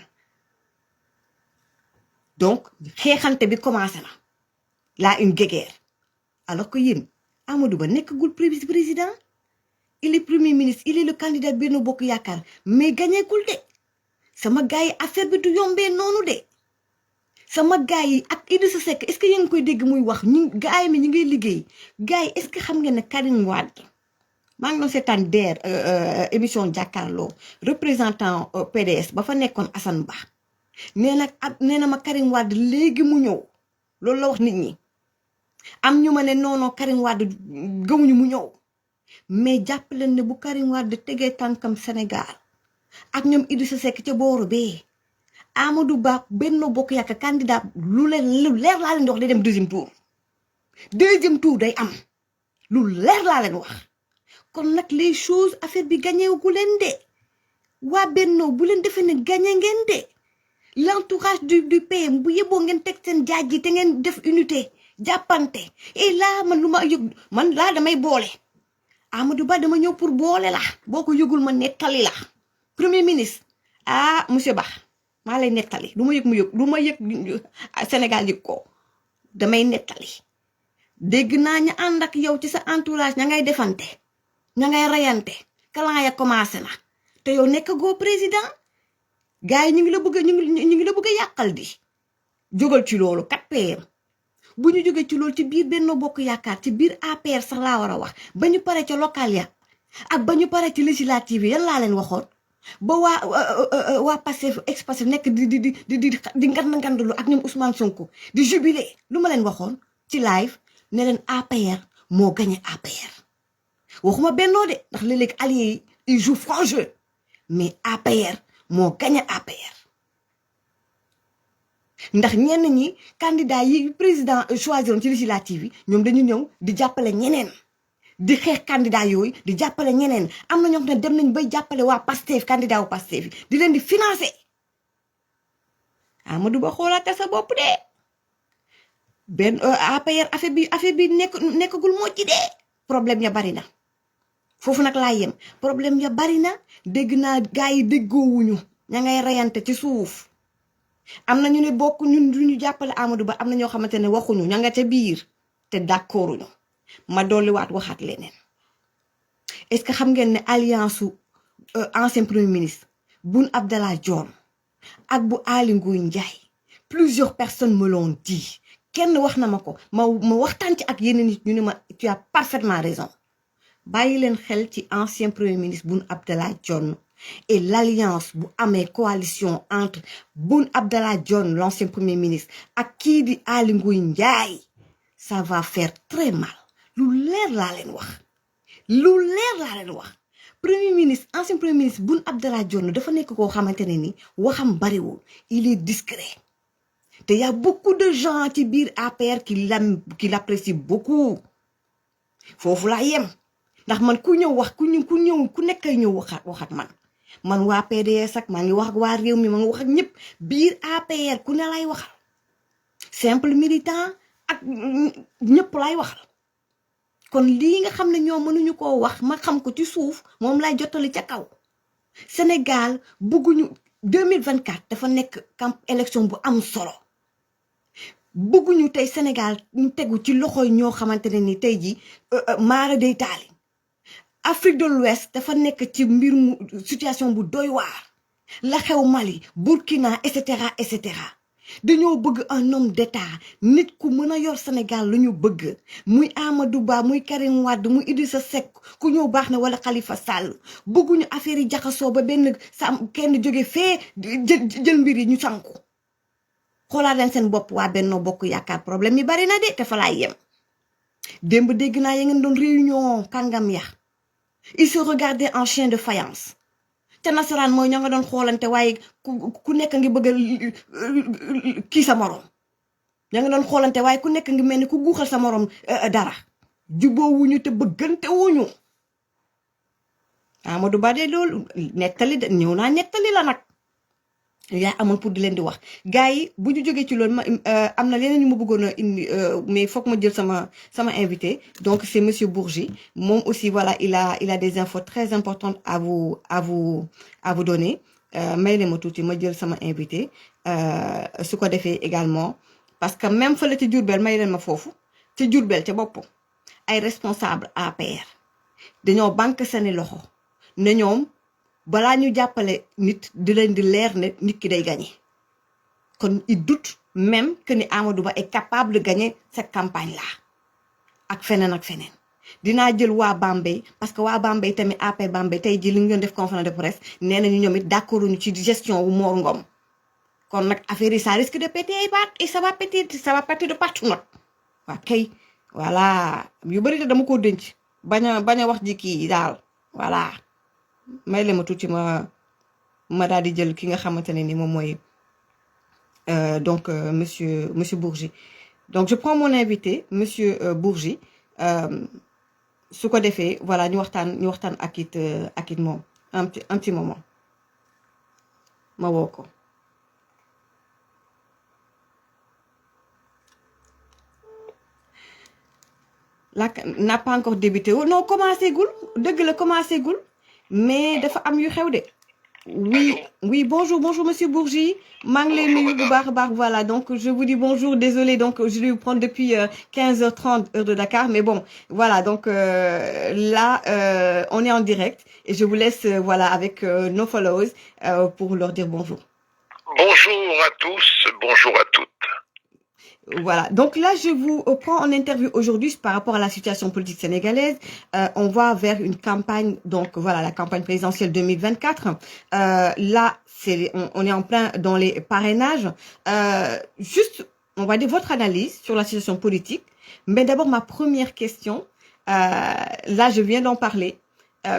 donc xeexante bi commencé na là une guéguerre alors que yéen Amadou Ba nekkagul président il est premier ministre il est le candidat Benno Bokk Yaakaar mais gagnéegul de sama gars yi affaire bi du yombee noonu de sama gars yi ak Idrissa Seck est-ce que yéen ngi koy dégg muy wax ñu gars yi mi ñu ngi liggéey gars yi est-ce que xam ngeen ne Karim Wade maa ngi doon seetaan DER émission jàkkaarloo représentant PDS ba fa nekkoon Assane Ba nee na ma Karim Wade léegi mu ñëw loolu la wax nit ñi am ñu ma ne non Karim Wade gëmuñu mu ñëw mais jàpp leen ne bu Karim Wade tegee tànkam Sénégal ak ñoom Idrissa Seck ca booru bee Amadou Ba Benno Bokk Yaakaar candidat lu leer laa leen di wax day dem deuxième tour day am lu leer laa leen wax kon nag les choses affaire bi gagné gu leen de waa Benno bu leen defee ne gagné ngeen de l'entourage du PM bu yeboo ngeen teg seen jaaj ji te ngeen def unité jàppante et là man lu ma yëg man laa damay boole Amadou Ba dama ñëw pour boole la boo ko yëgul ma nettali la premier ministre monsieur Ba maa lay nettali du ma yëg mu yëg du ma yëg Sénégal yëg ko damay nettali dégg naa ñu ànd ak yow ci sa entourage ña ngay defante ña ngay rayante kalan ya commencé na te yow nekk goo président gars yi ñu ngi la bëgg a yàqal di jógal ci loolu 4PM bu ñu jógee ci loolu ci biir Benno Bokk Yaakaar ci biir APR sax laa war a wax ba ñu pare ca local ya ak ba ñu pare ci législative yi yan laa leen waxoon ba waa Pastef ex-Pastef nekk di ngandlu ak ñoom Ousmane Sonko di jubilé lu ma leen waxoon ci live ne leen APR moo gagné APR waxuma Benno de ndax léeg-léeg alliés yi ils jouent franc jeu mais APR moo gagné APR ndax ñenn ñi candidat yi président choisiroon ci législative yi ñoom dañu ñëw di jàppale ñeneen di xeex candidat yooyu di jàppale ñeneen am na ñoo xam ne dem nañ bay jàppale waa Pastef candidat wu Pastef yi di leen di financer Amadou Ba xoolaatal sa bopp de benn APR affaire bi nekkagul moo ci de problème ya bari na foofu nag laa yem problème ya bari na dégg naa gars yi déggoowuñu ña ngay reyante ci suuf am na ñu ne bokk ñun duñu jàppale Amadou Ba am na ñoo xamante ne waxuñu ña nga ca biir te d'accorduñu ma dolliwaat waxaat leneen est-ce que xam ngeen ne alliance su ancien premier ministre Boun Abdallah Dionne ak bu Aly Ngouille Ndiaye plusieurs personnes me l'ont dit kenn wax na ma ko ma waxtaan ci ak yeneen nit ñu ne ma tu as parfaitement raison bàyyi leen xel ci ancien premier ministre Boun Abdallah Dionne et l'alliance bu amee coalition entre Boun Abdallah Dionne l'ancien premier ministre ak kii di Aly Ngouille Ndiaye ça va faire très mal lu leer laa leen wax premier ministre ancien premier ministre Boun Abdallah Dionne dafa nekk koo xamante ne ni waxam bariwul il est discret te y a beaucoup de gens ci biir APR qui l'apprécient beaucoup foofu laa yem ndax man ku ñëw wax ku nekkay ñëw waxat man waa PDS ak maa ngi wax ak waa réew mi maa ngi wax ak ñëpp biir APR ku ne lay waxal simple militant ak ñëpp lay waxal kon lii nga xam ne ñoom mënuñu koo wax ma xam ko ci suuf moom lay jottali ca kaw Sénégal bëgguñu 2024 dafa nekk élection bu am solo bëgguñu tey Sénégal ñu tegu ci loxoy ñoo xamante ne ni tey ji maara day taali Afrique de l'Ouest dafa nekk ci mbir mu situation bu doy waar la xew Mali Burkina et cetera dañoo bëgg un homme d'état nit ku mën a yor Sénégal lu ñu bëgg muy Amadou Ba muy Karim Wade muy Idrissa Seck ku ñëw baax na wala Khalifa Sall bëgguñu affaire yi jaxasoo ba benn kenn jóge fee jël mbir yi ñu sanku xoolaat leen seen bopp waa Benno Bokk Yaakaar problème yi bari na de te fa laay yem démb dégg naa ya ngeen doon réunion kàngam ya ils se regardaient en chien de faïence te nasaraan mooy ña nga doon xoolante waaye ku nekk ngi bëgg kii sa morom ña nga doon xoolante waaye ku nekk ngi mel ni ku guuxal sa morom dara jubóowuñu te bëggante wuñu Amadou Ba de loolu nettali ñëw naa nettali la nag yaa amoon pour di leen di wax gars yi bu ñu jógee ci loolu am na leneen ñu ma bëggoon a indi mais foog ma jël sama invité donc c'est monsieur Bourgi moom aussi voilà il a des infos très importantes à vous donner may leen ma tuuti ma jël sama invité su ko defee également parce que même fële ci Diourbel may leen ma foofu ci Diourbel ca bopp ay responsable APR dañoo banque seeni loxo ne ñoom balaa ñu jàppale nit di leen di leer ne nit ki day gagner kon il doute même que ni Amadou Ba est capable de gagner cette campagne là ak feneen dinaa jël waa Bambey parce que waa Bambey tamit AP Bambey tey ji li ñu doon def conférence de presse nee nañu ñoom it d'accorduñu ci gestion wu Mor Ngom kon nag affaire yi ça risque de péter et ça va péter de partout nag waa kay voilà yu bëri te dama ko denc bañ a wax ji kii daal voilà may le ma tuuti ma daal di jël ki nga xamante ne ni moom mooy donc monsieur Bourgi donc je prends mon invité monsieur Bourgi su ko defee voilà ñu waxtaan ak it moom un petit moment ma woo ko là n'a pas encore débuté non commencé gul dëgg la commencé gul mais dafa am yu xew de oui bonjour monsieur Bourgi maa ngi lay nuyu bu baax a baax voilà donc je vous dis bonjour désolé donc je vais vous prendre depuis 15h30 heure de Dakar mais bon voilà donc là on est en direct et je vous laisse voilà avec nos followers pour leur dire bonjour. Bonjour à tous, bonjour à toutes. Voilà, donc là je vous prends en interview aujourd'hui par rapport à la situation politique sénégalaise. On va vers une campagne, donc voilà, la campagne présidentielle 2024. Là, on est en plein dans les parrainages. Juste, on va dire votre analyse sur la situation politique. Mais d'abord, ma première question, là je viens d'en parler.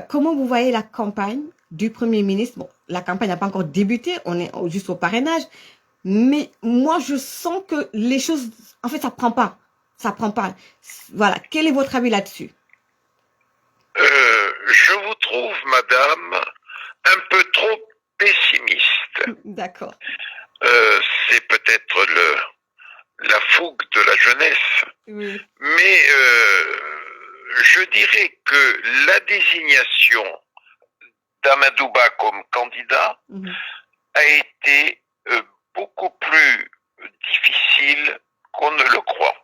Comment vous voyez la campagne du Premier ministre? Bon, la campagne n'a pas encore débuté, on est juste au parrainage. Mais moi, je sens que les choses, en fait, ça prend pas. Voilà. Quel est votre avis là-dessus? Je vous trouve, madame, un peu trop pessimiste. D'accord. C'est peut-être la fougue de la jeunesse. Oui. Mais je dirais que la désignation d'Amadou Ba comme candidat a été beaucoup plus difficile qu'on ne le croit.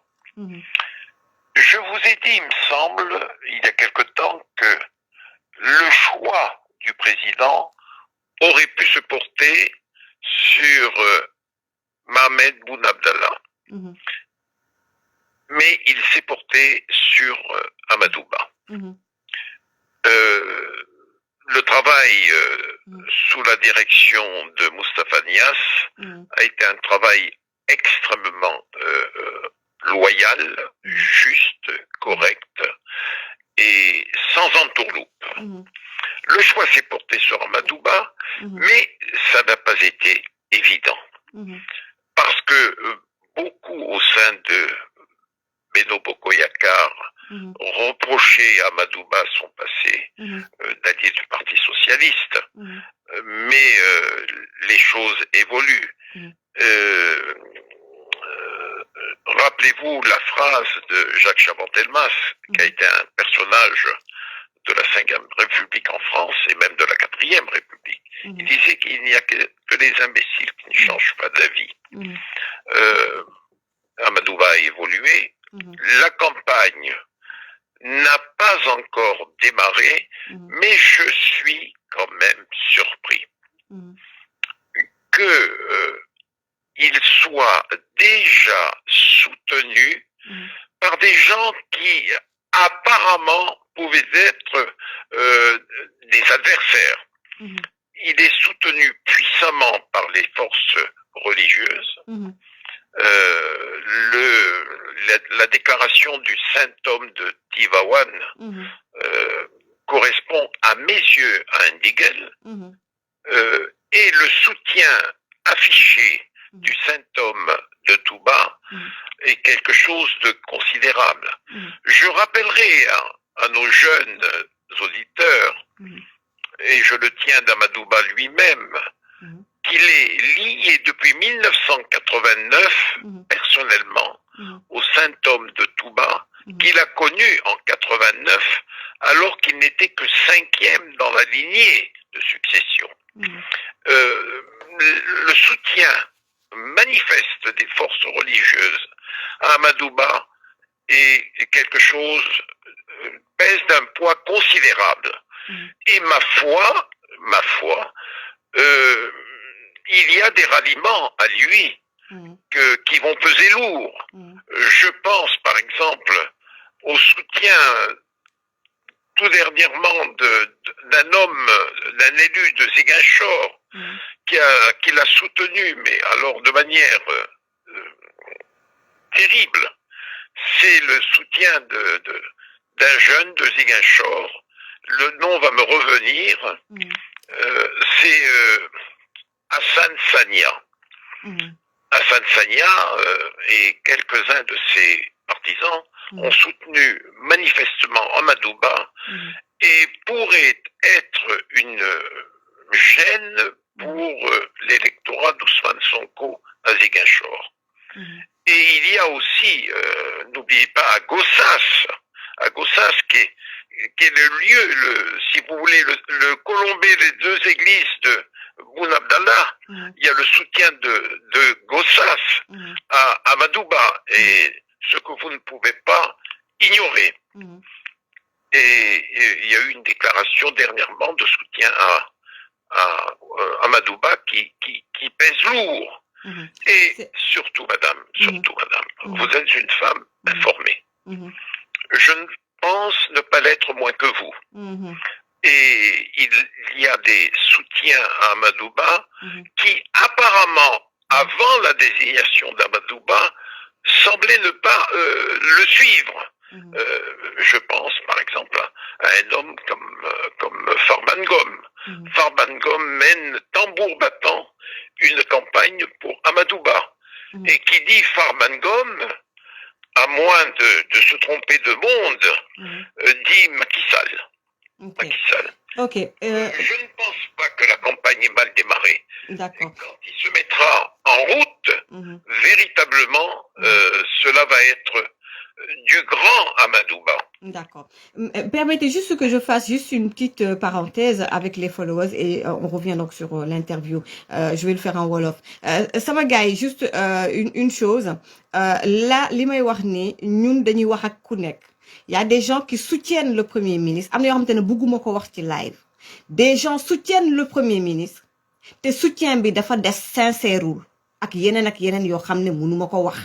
Je vous ai dit, il me semble, il y a quelque temps, que le choix du président aurait pu se porter sur Mohamed Boun Abdallah. Mais il s'est porté sur Amadou Ba. Le travail sous la direction de Moustapha Niasse a été un travail extrêmement loyal, juste, correct et sans entourloupe. Le choix s'est porté sur Amadou Ba, mais ça n'a pas été évident. Parce que beaucoup au sein de Benno Bokk Yakaar reprochaient à Amadou Ba son passé d'allié du Parti socialiste. Mais les choses évoluent. Rappelez-vous la phrase de Jacques Chaban-Delmas, qui a été un personnage de la 5e République en France et même de la 4e République. Il disait qu'il n'y a que les imbéciles qui ne changent pas d'avis. Amadou Ba a évolué. La campagne n'a pas encore démarré, mais je suis quand même surpris que il soit déjà soutenu par des gens qui apparemment pouvaient être des adversaires. Il est soutenu puissamment par les forces religieuses. La déclaration du saint homme de Tivaouane correspond à mes yeux à un Nigel, et le soutien affiché du saint homme de Touba est quelque chose de considérable. Je rappellerai à nos jeunes auditeurs, et je le tiens d'Amadouba lui-même, qu'il est lié depuis 1989, personnellement, au saint homme de Touba, qu'il a connu en 89, alors qu'il n'était que 5e dans la lignée de succession. Le soutien manifeste des forces religieuses à Amadouba est quelque chose, pèse d'un poids considérable. Et ma foi, il y a des ralliements à lui qui vont peser lourd. Je pense par exemple au soutien tout dernièrement d'un homme, d'un élu de Ziguinchor qui l'a soutenu, mais alors de manière terrible. C'est le soutien d'un jeune de Ziguinchor. Le nom va me revenir. C'est Hassan Sania. Hassan Sania et quelques-uns de ses partisans ont soutenu manifestement Amadouba et pourrait être une gêne pour l'électorat d'Ousmane Sonko à Ziguinchor. Et il y a aussi, n'oubliez pas, à Gossas qui est le lieu, si vous voulez, le colombé des deux églises de Boun Abdallah. Il y a le soutien de Gossas à Amadouba, et ce que vous ne pouvez pas ignorer. Et il y a eu une déclaration dernièrement de soutien à Amadouba qui pèse lourd. Et surtout, madame, vous êtes une femme informée. Je ne pense ne pas l'être moins que vous. Et il y a des soutiens à Amadouba qui, apparemment, avant la désignation d'Amadouba, semblaient ne pas le suivre. Je pense, par exemple, à un homme comme Farban Ngom. Farban Ngom mène tambour battant une campagne pour Amadouba. Et qui dit Farban Ngom, à moins de se tromper de monde, dit Macky Sall. Macky Sall. Je ne pense pas que la campagne est mal démarrée. D'accord. Quand il se mettra en route, véritablement, cela va être du grand Amadouba. D'accord. Permettez juste que je fasse juste une petite parenthèse avec les followers et on revient donc sur l'interview. Je vais le faire en Wolof. Sama gars yi, juste une chose. Là, li may wax ni ñun dañuy wax ak ku nekk. Il y a des gens qui soutiennent le Premier ministre. Am na yoo xamante ne bëgguma ko wax ci live. Des gens soutiennent le Premier ministre. Te soutien bi dafa des sincèreul ak yeneen yoo xam ne mënuma ko wax.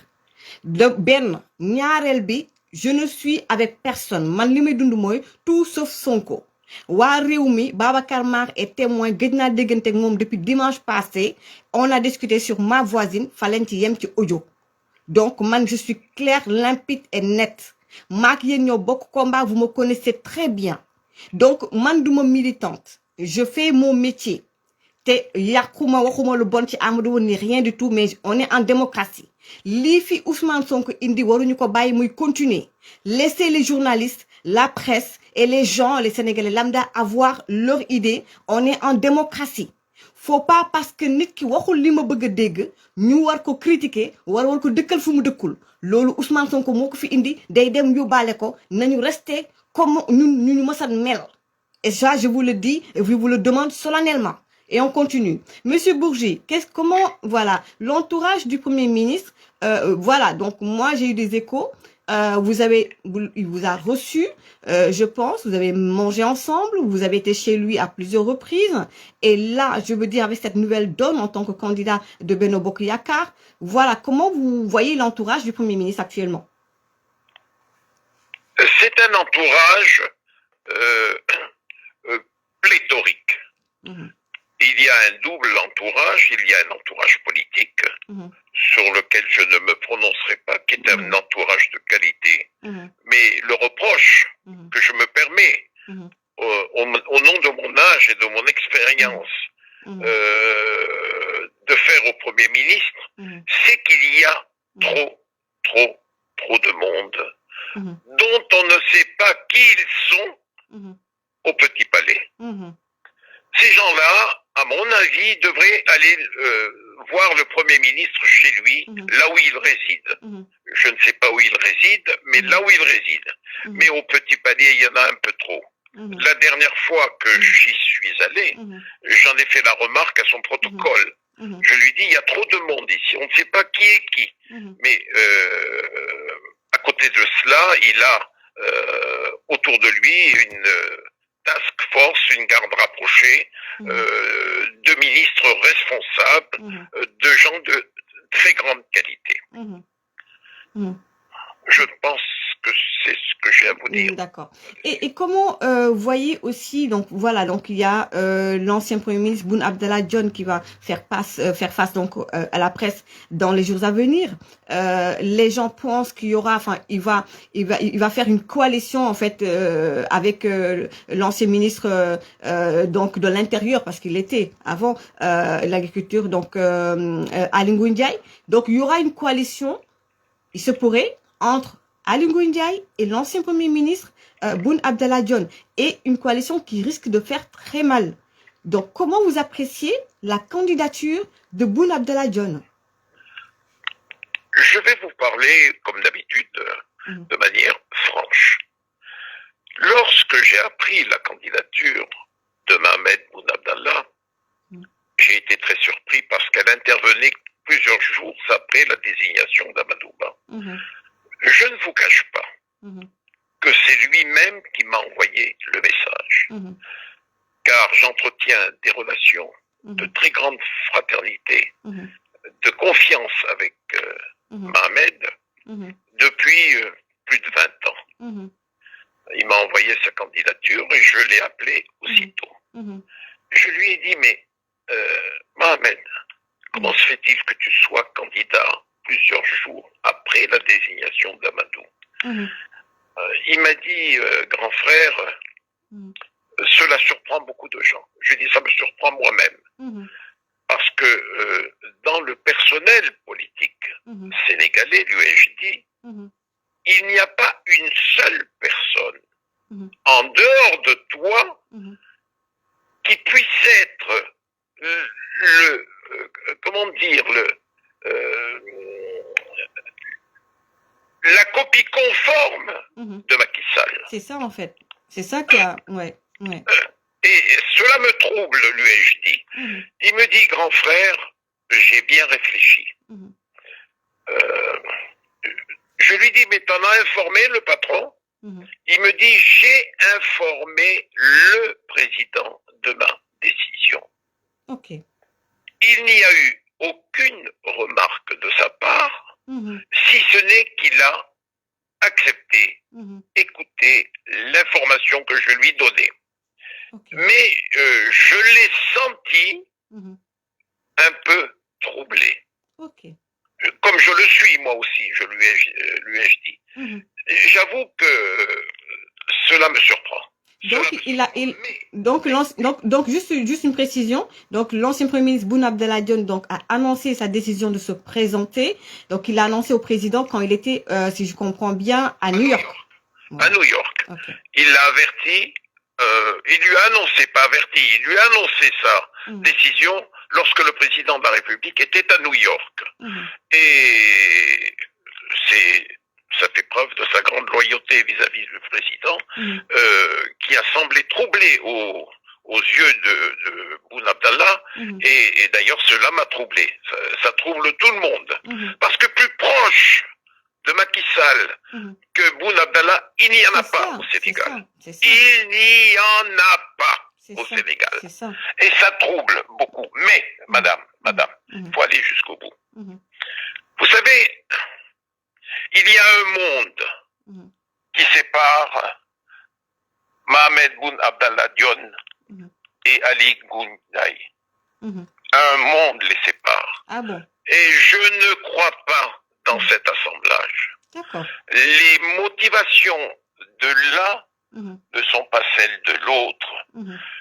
Ben ñaareel bi, je ne suis avec personne. Man li may dund mooy tout sauf Sonko. Waa réew mi, Babacar Mar est témoin, gëj naa déggante ak moom depuis dimanche passé. On a discuté sur ma voisine, falen ci yem ci audio. Donc man je suis claire, limpide et nette. Maak yéen ñoo bokk combat, vous me connaissez très bien. Donc man duma militante. Je fais mon métier. Te yàquma waxuma lu bon ci Amadou ni rien du tout, mais on est en démocratie. Li fi Ousmane Sonko indi waruñu ko bàyyi muy continuer. Laissez les journalistes, la presse et les gens, les Sénégalais lambda avoir leur idée. On est en démocratie. Faut pas parce que nit ki waxul li ma bëgg a dégg ñu war ko critiquer war ko dëkkal fu mu dëkkul. Loolu Ousmane Sonko moo ko fi indi day dem yóbbaale ko nañu rester comme ñun ñu mësa mel. Et ça je vous le dis et je vous le demande solennellement. Et on continue. Monsieur Bourgi, comment, voilà, l'entourage du Premier ministre, voilà, donc moi j'ai eu des échos. il vous a reçu, je pense, vous avez mangé ensemble, vous avez été chez lui à plusieurs reprises. Et là, je veux dire, avec cette nouvelle donne en tant que candidat de Benno Bokk Yakaar, voilà, comment vous voyez l'entourage du Premier ministre actuellement? C'est un entourage pléthorique. Il y a un double entourage, il y a un entourage politique sur lequel je ne me prononcerai pas, qui est un entourage de qualité. Mais le reproche que je me permets au nom de mon âge et de mon expérience de faire au Premier ministre, c'est qu'il y a trop de monde dont on ne sait pas qui ils sont au Petit Palais. Ces gens-là, à mon avis, devraient aller voir le Premier ministre chez lui, là où il réside. Je ne sais pas où il réside, mais là où il réside. Mais au Petit Palais, il y en a un peu trop. La dernière fois que j'y suis allé, j'en ai fait la remarque à son protocole. Je lui dis, il y a trop de monde ici, on ne sait pas qui est qui. Mais à côté de cela, il a autour de lui une task force, une garde rapprochée, de ministres responsables, de gens de très grande qualité. Je pense que c'est ce que j'ai à vous dire. D'accord. Et comment voyez aussi, donc voilà, donc il y a l'ancien Premier ministre Boun Abdallah Dionne qui va faire face donc à la presse dans les jours à venir. Les gens pensent qu'il y aura, enfin, il va faire une coalition en fait avec l'ancien ministre donc de l'Intérieur, parce qu'il était avant l'agriculture, donc Aly Ngouille Ndiaye. Donc il y aura une coalition, il se pourrait, entre Aly Ngouille Ndiaye et l'ancien Premier ministre Boun Abdallah Dionne, et une coalition qui risque de faire très mal. Donc, comment vous appréciez la candidature de Boun Abdallah Dionne? Je vais vous parler, comme d'habitude, de manière franche. Lorsque j'ai appris la candidature de Mohamed Boun Abdallah, j'ai été très surpris parce qu'elle intervenait plusieurs jours après la désignation d'Amadouba. Je ne vous cache pas que c'est lui-même qui m'a envoyé le message. Car j'entretiens des relations de très grande fraternité, de confiance avec Mohamed depuis plus de 20 ans. Il m'a envoyé sa candidature et je l'ai appelé aussitôt. Je lui ai dit, mais Mohamed, comment se fait-il que tu sois candidat plusieurs jours après la désignation d'Amadou? Il m'a dit, grand frère, cela surprend beaucoup de gens. Je dis, ça me surprend moi-même. Parce que dans le personnel politique sénégalais, l'UEJD, il n'y a pas une seule personne en dehors de toi qui puisse être comment dire, la copie conforme de Macky Sall. C'est ça en fait. C'est ça qui a... Ouais. Et cela me trouble, l'UEJD. Il me dit, grand frère, j'ai bien réfléchi. Je lui dis, mais t'en as informé le patron? Il me dit, j'ai informé le président de ma décision. Ok. Il n'y a eu aucune remarque de sa part, si ce n'est qu'il a accepté, écouté l'information que je lui donnais. Mais je l'ai senti un peu troublé. Comme je le suis moi aussi, je lui ai dit. J'avoue que cela me surprend. Donc, juste une précision. Donc, l'ancien Premier ministre Boun Abdallah Dionne donc a annoncé sa décision de se présenter. Donc, il l'a annoncé au président quand il était, si je comprends bien, à New York. À New York. Il l'a averti. Il lui a annoncé, pas averti, il lui a annoncé sa décision lorsque le président de la République était à New York. Et ça fait preuve de sa grande loyauté vis-à-vis du président, qui a semblé troublé aux yeux de Boun Abdallah, et d'ailleurs cela m'a troublé. Ça trouble tout le monde. Parce que plus proche de Macky Sall que Boun Abdallah, il n'y en a pas au Sénégal. Il n'y en a pas au Sénégal. Et ça trouble beaucoup. Mais, madame, il faut aller jusqu'au bout. Vous savez, il y a un monde qui sépare Mohamed Boun Abdallah Dionne et Ali Ngouille. Un monde les sépare. Ah bon? Et je ne crois pas dans cet assemblage. Les motivations de l'un ne sont pas celles de l'autre.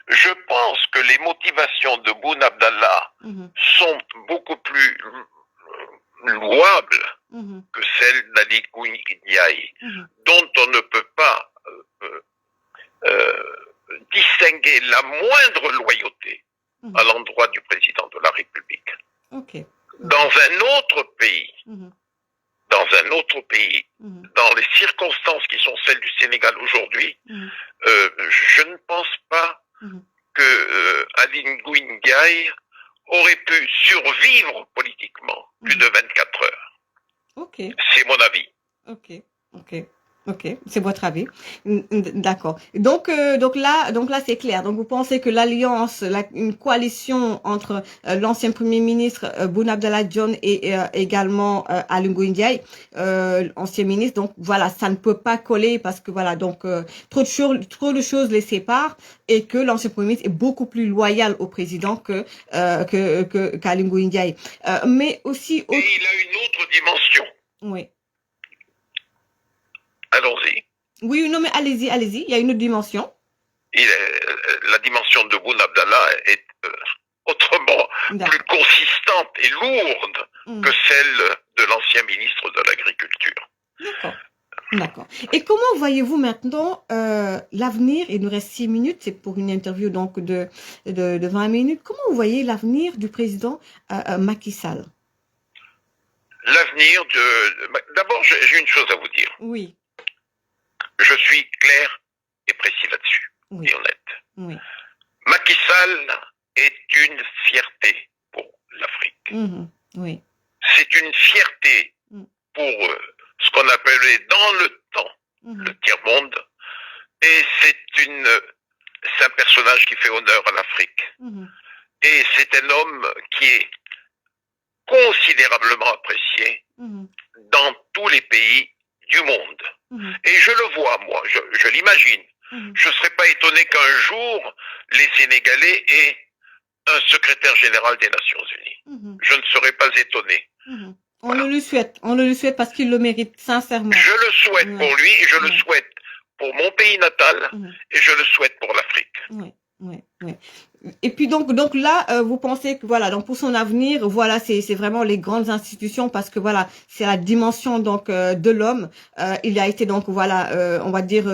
Je pense que les motivations de Boun Abdallah sont beaucoup plus louables que celles d'Ali Ngouille, dont on ne peut pas distinguer la moindre loyauté à l'endroit du président de la République. Dans un autre pays, dans les circonstances qui sont celles du Sénégal aujourd'hui, je ne pense pas que Ali Ngouille aurait pu survivre politiquement plus de 24 heures. C'est mon avis. Ok, c'est votre avis. D'accord. Donc là, c'est clair. Donc, vous pensez que l'alliance, une coalition entre l'ancien Premier ministre Boun Abdallah Dionne et également Aly Ngouille Ndiaye, ancien ministre. Donc, voilà, ça ne peut pas coller parce que voilà, donc trop de choses les séparent et que l'ancien Premier ministre est beaucoup plus loyal au président qu'Aly Ngouille Ndiaye. Mais aussi. Et il a une autre dimension. Oui. Allons-y. Oui, non, mais allez-y. Il y a une autre dimension. La dimension de Boun Abdallah est autrement plus consistante et lourde que celle de l'ancien ministre de l'Agriculture. D'accord. Et comment voyez-vous maintenant l'avenir? Il nous reste 6 minutes, c'est pour une interview donc de 20 minutes. Comment vous voyez l'avenir du président Macky Sall? L'avenir D'abord, j'ai une chose à vous dire. Oui. Je suis clair et précis là-dessus, et honnête. Macky Sall est une fierté pour l'Afrique. C'est une fierté pour ce qu'on appelait dans le temps le tiers-monde. Et c'est un personnage qui fait honneur à l'Afrique. Et c'est un homme qui est considérablement apprécié dans tous les pays du monde. Et je le vois, moi, je l'imagine. Je ne serais pas étonné qu'un jour, les Sénégalais aient un secrétaire général des Nations Unies. Je ne serais pas étonné. On le souhaite parce qu'il le mérite sincèrement. Je le souhaite pour lui, et je le souhaite pour mon pays natal, et je le souhaite pour l'Afrique. Et puis donc là, vous pensez que voilà, donc pour son avenir, voilà, c'est vraiment les grandes institutions parce que voilà, c'est la dimension donc de l'homme. Il a été donc voilà, on va dire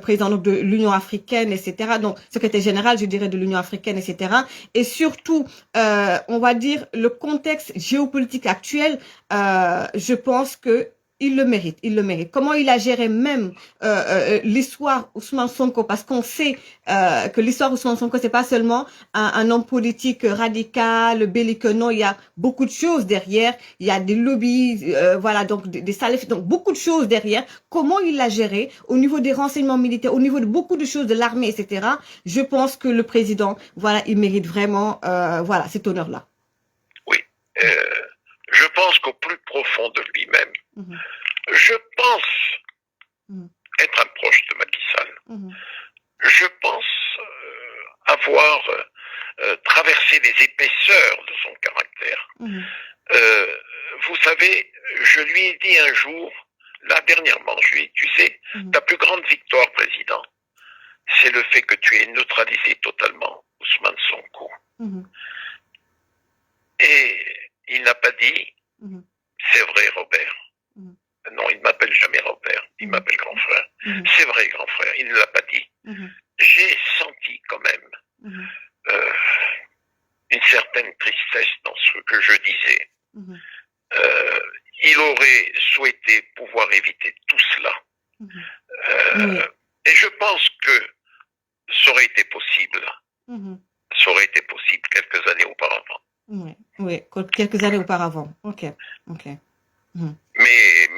président donc, de l'Union africaine, etc. Donc secrétaire général, je dirais, de l'Union africaine, etc. Et surtout, on va dire le contexte géopolitique actuel. Je pense que il le mérite. Comment il a géré même l'histoire Ousmane Sonko, parce qu'on sait que l'histoire Ousmane Sonko, c'est pas seulement un homme politique radical, belliqueux, non, il y a beaucoup de choses derrière, il y a des lobbies, voilà, donc des salafistes, donc beaucoup de choses derrière. Comment il l'a géré au niveau des renseignements militaires, au niveau de beaucoup de choses de l'armée, etc. Je pense que le président, voilà, il mérite vraiment, voilà, cet honneur-là. Oui. Je pense qu'au plus profond de lui-même, je pense être un proche de Macky Sall. Je pense avoir traversé les épaisseurs de son caractère. Vous savez, je lui ai dit un jour, là dernièrement, je lui ai dit, tu sais, ta plus grande victoire, président, c'est le fait que tu aies neutralisé totalement Ousmane Sonko. Et il n'a pas dit, c'est vrai Robert. Non, il ne m'appelle jamais Robert, il m'appelle grand frère. C'est vrai grand frère, il ne l'a pas dit. J'ai senti quand même une certaine tristesse dans ce que je disais. Il aurait souhaité pouvoir éviter tout cela. Et je pense que ça aurait été possible. Ça aurait été possible quelques années auparavant. Oui, quelques années auparavant. Ok. Mais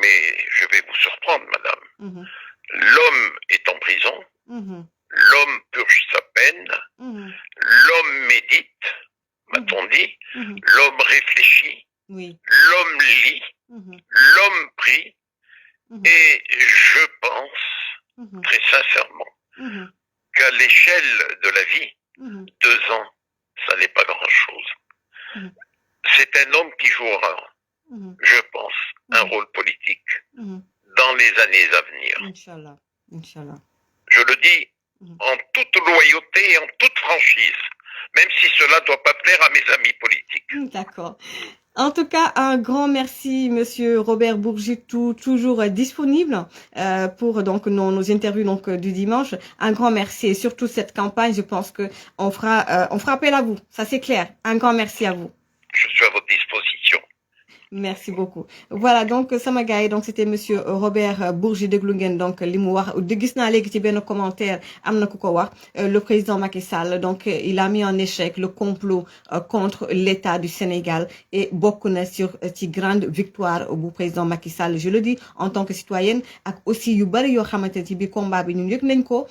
comprendre, madame. L'homme est en prison, l'homme purge sa peine, l'homme médite, m'a-t-on dit, l'homme réfléchit, l'homme lit, l'homme prie, et je pense, très sincèrement, qu'à l'échelle de la vie, 2 ans, ça n'est pas grand-chose. C'est un homme qui jouera, je pense, un rôle politique dans les années à venir. Inch'Allah. Inch'Allah. Je le dis en toute loyauté et en toute franchise, même si cela ne doit pas plaire à mes amis politiques. D'accord. En tout cas, un grand merci, Monsieur Robert Bourgi, toujours disponible pour donc nos interviews donc du dimanche. Un grand merci et surtout cette campagne, je pense que on fera appel à vous. Ça c'est clair. Un grand merci à vous. Je suis à votre disposition. Merci beaucoup. Voilà, donc sama gars yi donc c'était monsieur Robert Bourgi déglu ngeen donc li mu wax gis naa léegi ci benn commentaire am na ku ko wax le président Macky Sall donc il a mis en échec le complot contre l'État du Sénégal et bokk na ci grande victoire bu président Macky Sall. Je le dis en tant que citoyenne ak aussi yu bari yoo xamante ne ci biir combat bi ñun yëg nañ ko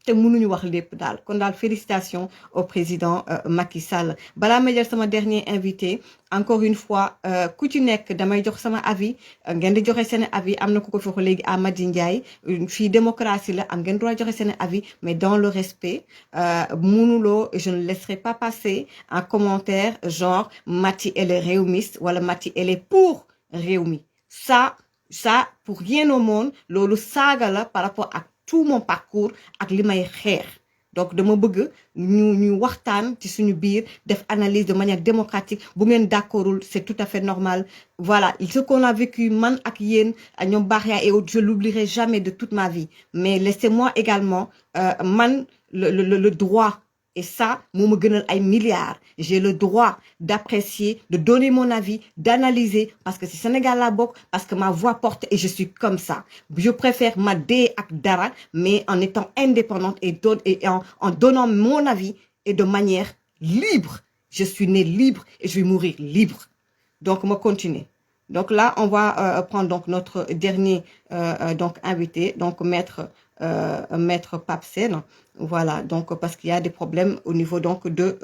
te mënuñu wax lépp daal kon daal félicitations au président Macky Sall. Balaa ma jël sama dernier invité encore une fois ku ci nekk damay jox sama avis ngeen di joxe seen avis am na ku ko fi wax léegi Amady Ndiaye fii démocratie la am ngeen droit joxe seen avis mais dans le respect mënuloo je ne laisserai pas passer un commentaire genre Maty elle est réewmiste wala Maty elle est pour Rewmi ça pour rien au monde loolu saaga la par rapport à tout mon parcours ak li may xeex donc dama bëgg ñu waxtaan ci suñu biir def analyse de manière démocratique bu ngeen d'accordul c'est tout à fait normal. Voilà ce qu'on a vécu man ak yéen ñoom Bakhia et autres je l'oublierai jamais de toute ma vie mais laissez-moi également man le droit et ça moo ma gënal ay milliards j'ai le droit d'apprécier de donner mon avis d'analyser parce que c'est Sénégal la bokk parce que ma voix porte et je suis comme ça je préfère ma dee ak dara mais en étant indépendante et en donnant mon avis et de manière libre je suis née libre et je vais mourir libre donc ma continuer donc là on va prendre donc notre dernier donc invité donc maître Pape Sène. Voilà donc parce qu'il y a des problèmes au niveau donc de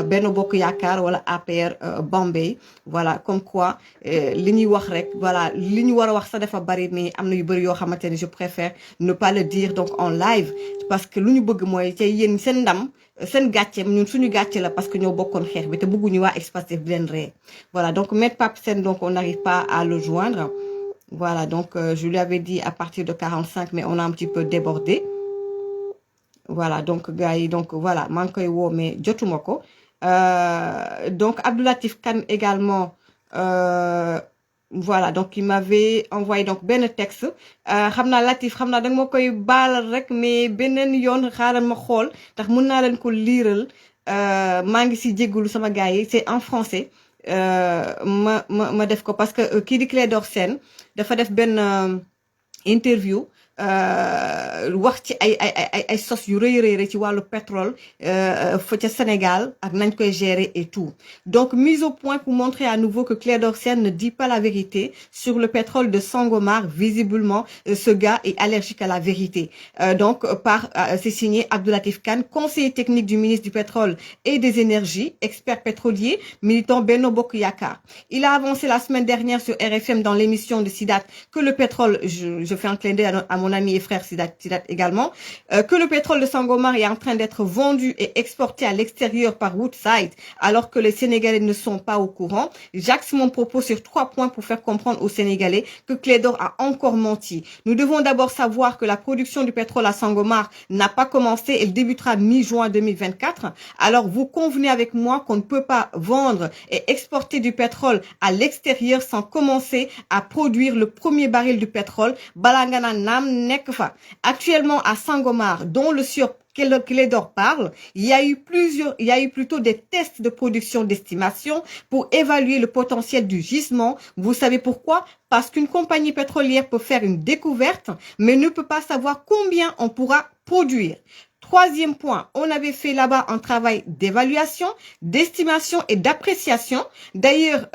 Benno Bokk Yaakaar wala APR Bambey voilà comme quoi li ñuy wax rek voilà li ñu war a wax sax dafa bari mais am na yu bari yoo xamante ne je préfère ne pas le dire donc en live parce que lu ñu bëgg mooy tey yéen seen ndam seen gàcce ñun suñu gàcce la parce que ñoo bokkoon xeex bi te bëgguñu waa Ex-Pastef di leen ree voilà donc maître Pape Sène donc on n'arrive pas à le joindre voilà donc je lui avais dit à partir de 45 mais on a un petit peu débordé. Voilà donc gars yi donc voilà maa ngi koy woo mais jotuma ko donc Abdou Latif Kane également voilà donc il m'avait envoyé donc benn texte xam naa Latif xam naa danga ma koy baalal rek mais beneen yoon xaaral ma xool ndax mën naa leen ko liiral maa ngi si jégalu sama gars yi c'est en français ma def ko parce que kii di Clédor Sène dafa def benn interview wax ci ay sos yu rëy ci wàllu pétrole fa ca Sénégal ak nañ koy gérer et tout donc mise au point pour montrer à nouveau que Clédor Sène ne dit pas la vérité sur le pétrole de Sangomar visiblement ce gars est allergique à la vérité donc c'est signé Abdou Latif Kane conseiller technique du ministre du pétrole et des énergies expert pétrolier militant Benno Bokk Yaakaar il a avancé la semaine dernière sur RFM dans l'émission de Sidat que le pétrole je fais un clin d'œil à mon ami et frère Sidat également, que le pétrole de Sangomar est en train d'être vendu et exporté à l'extérieur par Woodside, alors que les Sénégalais ne sont pas au courant. J'axe mon propos sur 3 points pour faire comprendre aux Sénégalais que Clédor a encore menti. Nous devons d'abord savoir que la production du pétrole à Sangomar n'a pas commencé, elle débutera mi-juin 2024. Alors vous convenez avec moi qu'on ne peut pas vendre et exporter du pétrole à l'extérieur sans commencer à produire le premier baril du pétrole. Balangana Nam nekk fa. Actuellement à Sangomar, dont le sieur Clédor parle, il y a eu plutôt des tests de production d'estimation pour évaluer le potentiel du gisement. Vous savez pourquoi? Parce qu'une compagnie pétrolière peut faire une découverte, mais ne peut pas savoir combien on pourra produire. Troisième point, on avait fait là-bas un travail d'évaluation, d'estimation et d'appréciation. D'ailleurs,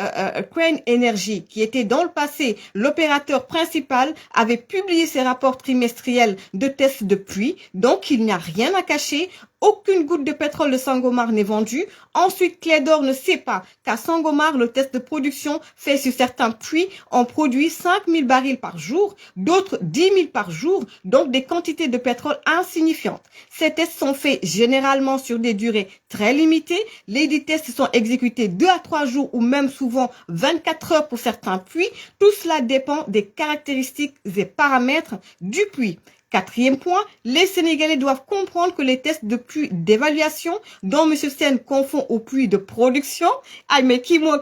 Crane Energy, qui était dans le passé l'opérateur principal, avait publié ses rapports trimestriels de tests de pluie. Donc, il n'y a rien à cacher. Aucune goutte de pétrole de Sangomar n'est vendue. Ensuite, Clédor ne sait pas qu'à Sangomar, le test de production fait sur certains puits, on produit 5000 barils par jour, d'autres 10 000 par jour, donc des quantités de pétrole insignifiantes. Ces tests sont faits généralement sur des durées très limitées. Les tests sont exécutés 2 à 3 jours ou même souvent 24 heures pour certains puits. Tout cela dépend des caractéristiques et paramètres du puits. Quatrième point, les Sénégalais doivent comprendre que les tests de puits d'évaluation, dont M. Sen confond aux puits de production, mais qui m'ont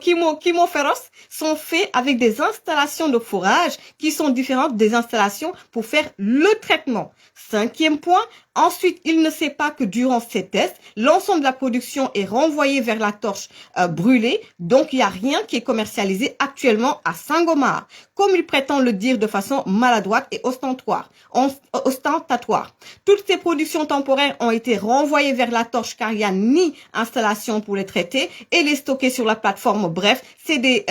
féroce, sont faits avec des installations de forage qui sont différentes des installations pour faire le traitement. Cinquième point, ensuite, il ne sait pas que durant ces tests, l'ensemble de la production est renvoyé vers la torche brûlée, donc il n'y a rien qui est commercialisé actuellement à Sangomar, comme il prétend le dire de façon maladroite et ostentatoire. Toutes ces productions temporaires ont été renvoyées vers la torche car il n'y a ni installation pour les traiter et les stocker sur la plateforme. Bref, c'est des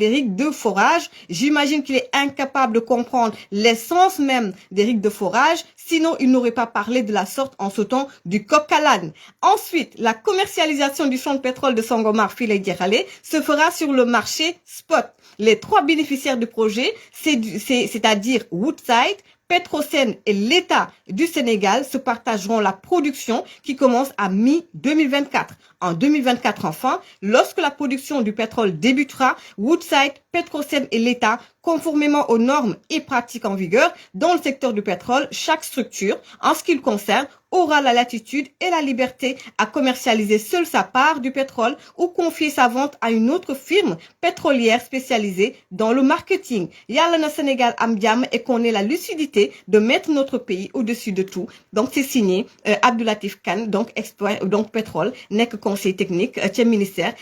rigs de forage. J'imagine qu'il est incapable de comprendre l'essence même des rigs de forage. Sinon, il n'aurait pas parlé de la sorte en sautant du coq à l'âne. Ensuite, la commercialisation du champ de pétrole de Sangomar Filé-Dieralé se fera sur le marché spot. Les 3 bénéficiaires du projet, c'est-à-dire Woodside, Petrosen et l'État du Sénégal se partageront la production qui commence à mi-2024. En 2024, enfin, lorsque la production du pétrole débutera, Woodside, Petrosen et l'État, conformément aux normes et pratiques en vigueur dans le secteur du pétrole, chaque structure, en ce qui le concerne, aura la latitude et la liberté à commercialiser seule sa part du pétrole ou confier sa vente à une autre firme pétrolière spécialisée dans le marketing. Yalla na Sénégal am jàmm et qu'on ait la lucidité de mettre notre pays au-dessus de tout. Donc c'est signé Abdou Latif Kane, donc expert, donc pétrole, nekk conseil technique ci ministère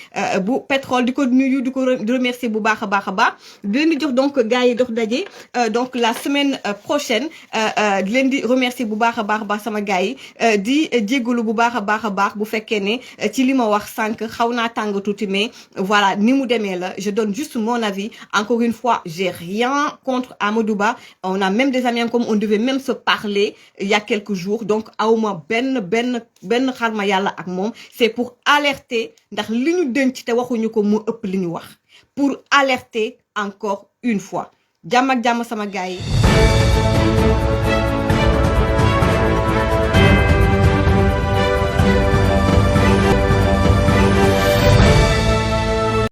bu pétrole di ko nuyu di ko remercier bu baax a baax di leen di jox donc gars yi dox daje donc la semaine prochaine di leen di remercier bu baax a baax sama gars yi di jégalu bu baax a baax bu fekkee ne ci li ma wax sànq xaw naa tàng tuuti mais voilà ni mu demee la je donne juste mon avis. Encore une fois, j'ai rien contre Amadou Ba. On a même des amis comme on devait même se parler il y a quelques jours. Donc awma ben xarma yàlla ak moom. C'est pour alerter ndax li ñu denc te waxuñu ko mu ëpp li ñu wax. Pour alerter encore une fois. Jàmm ak jàmm sama gars yi.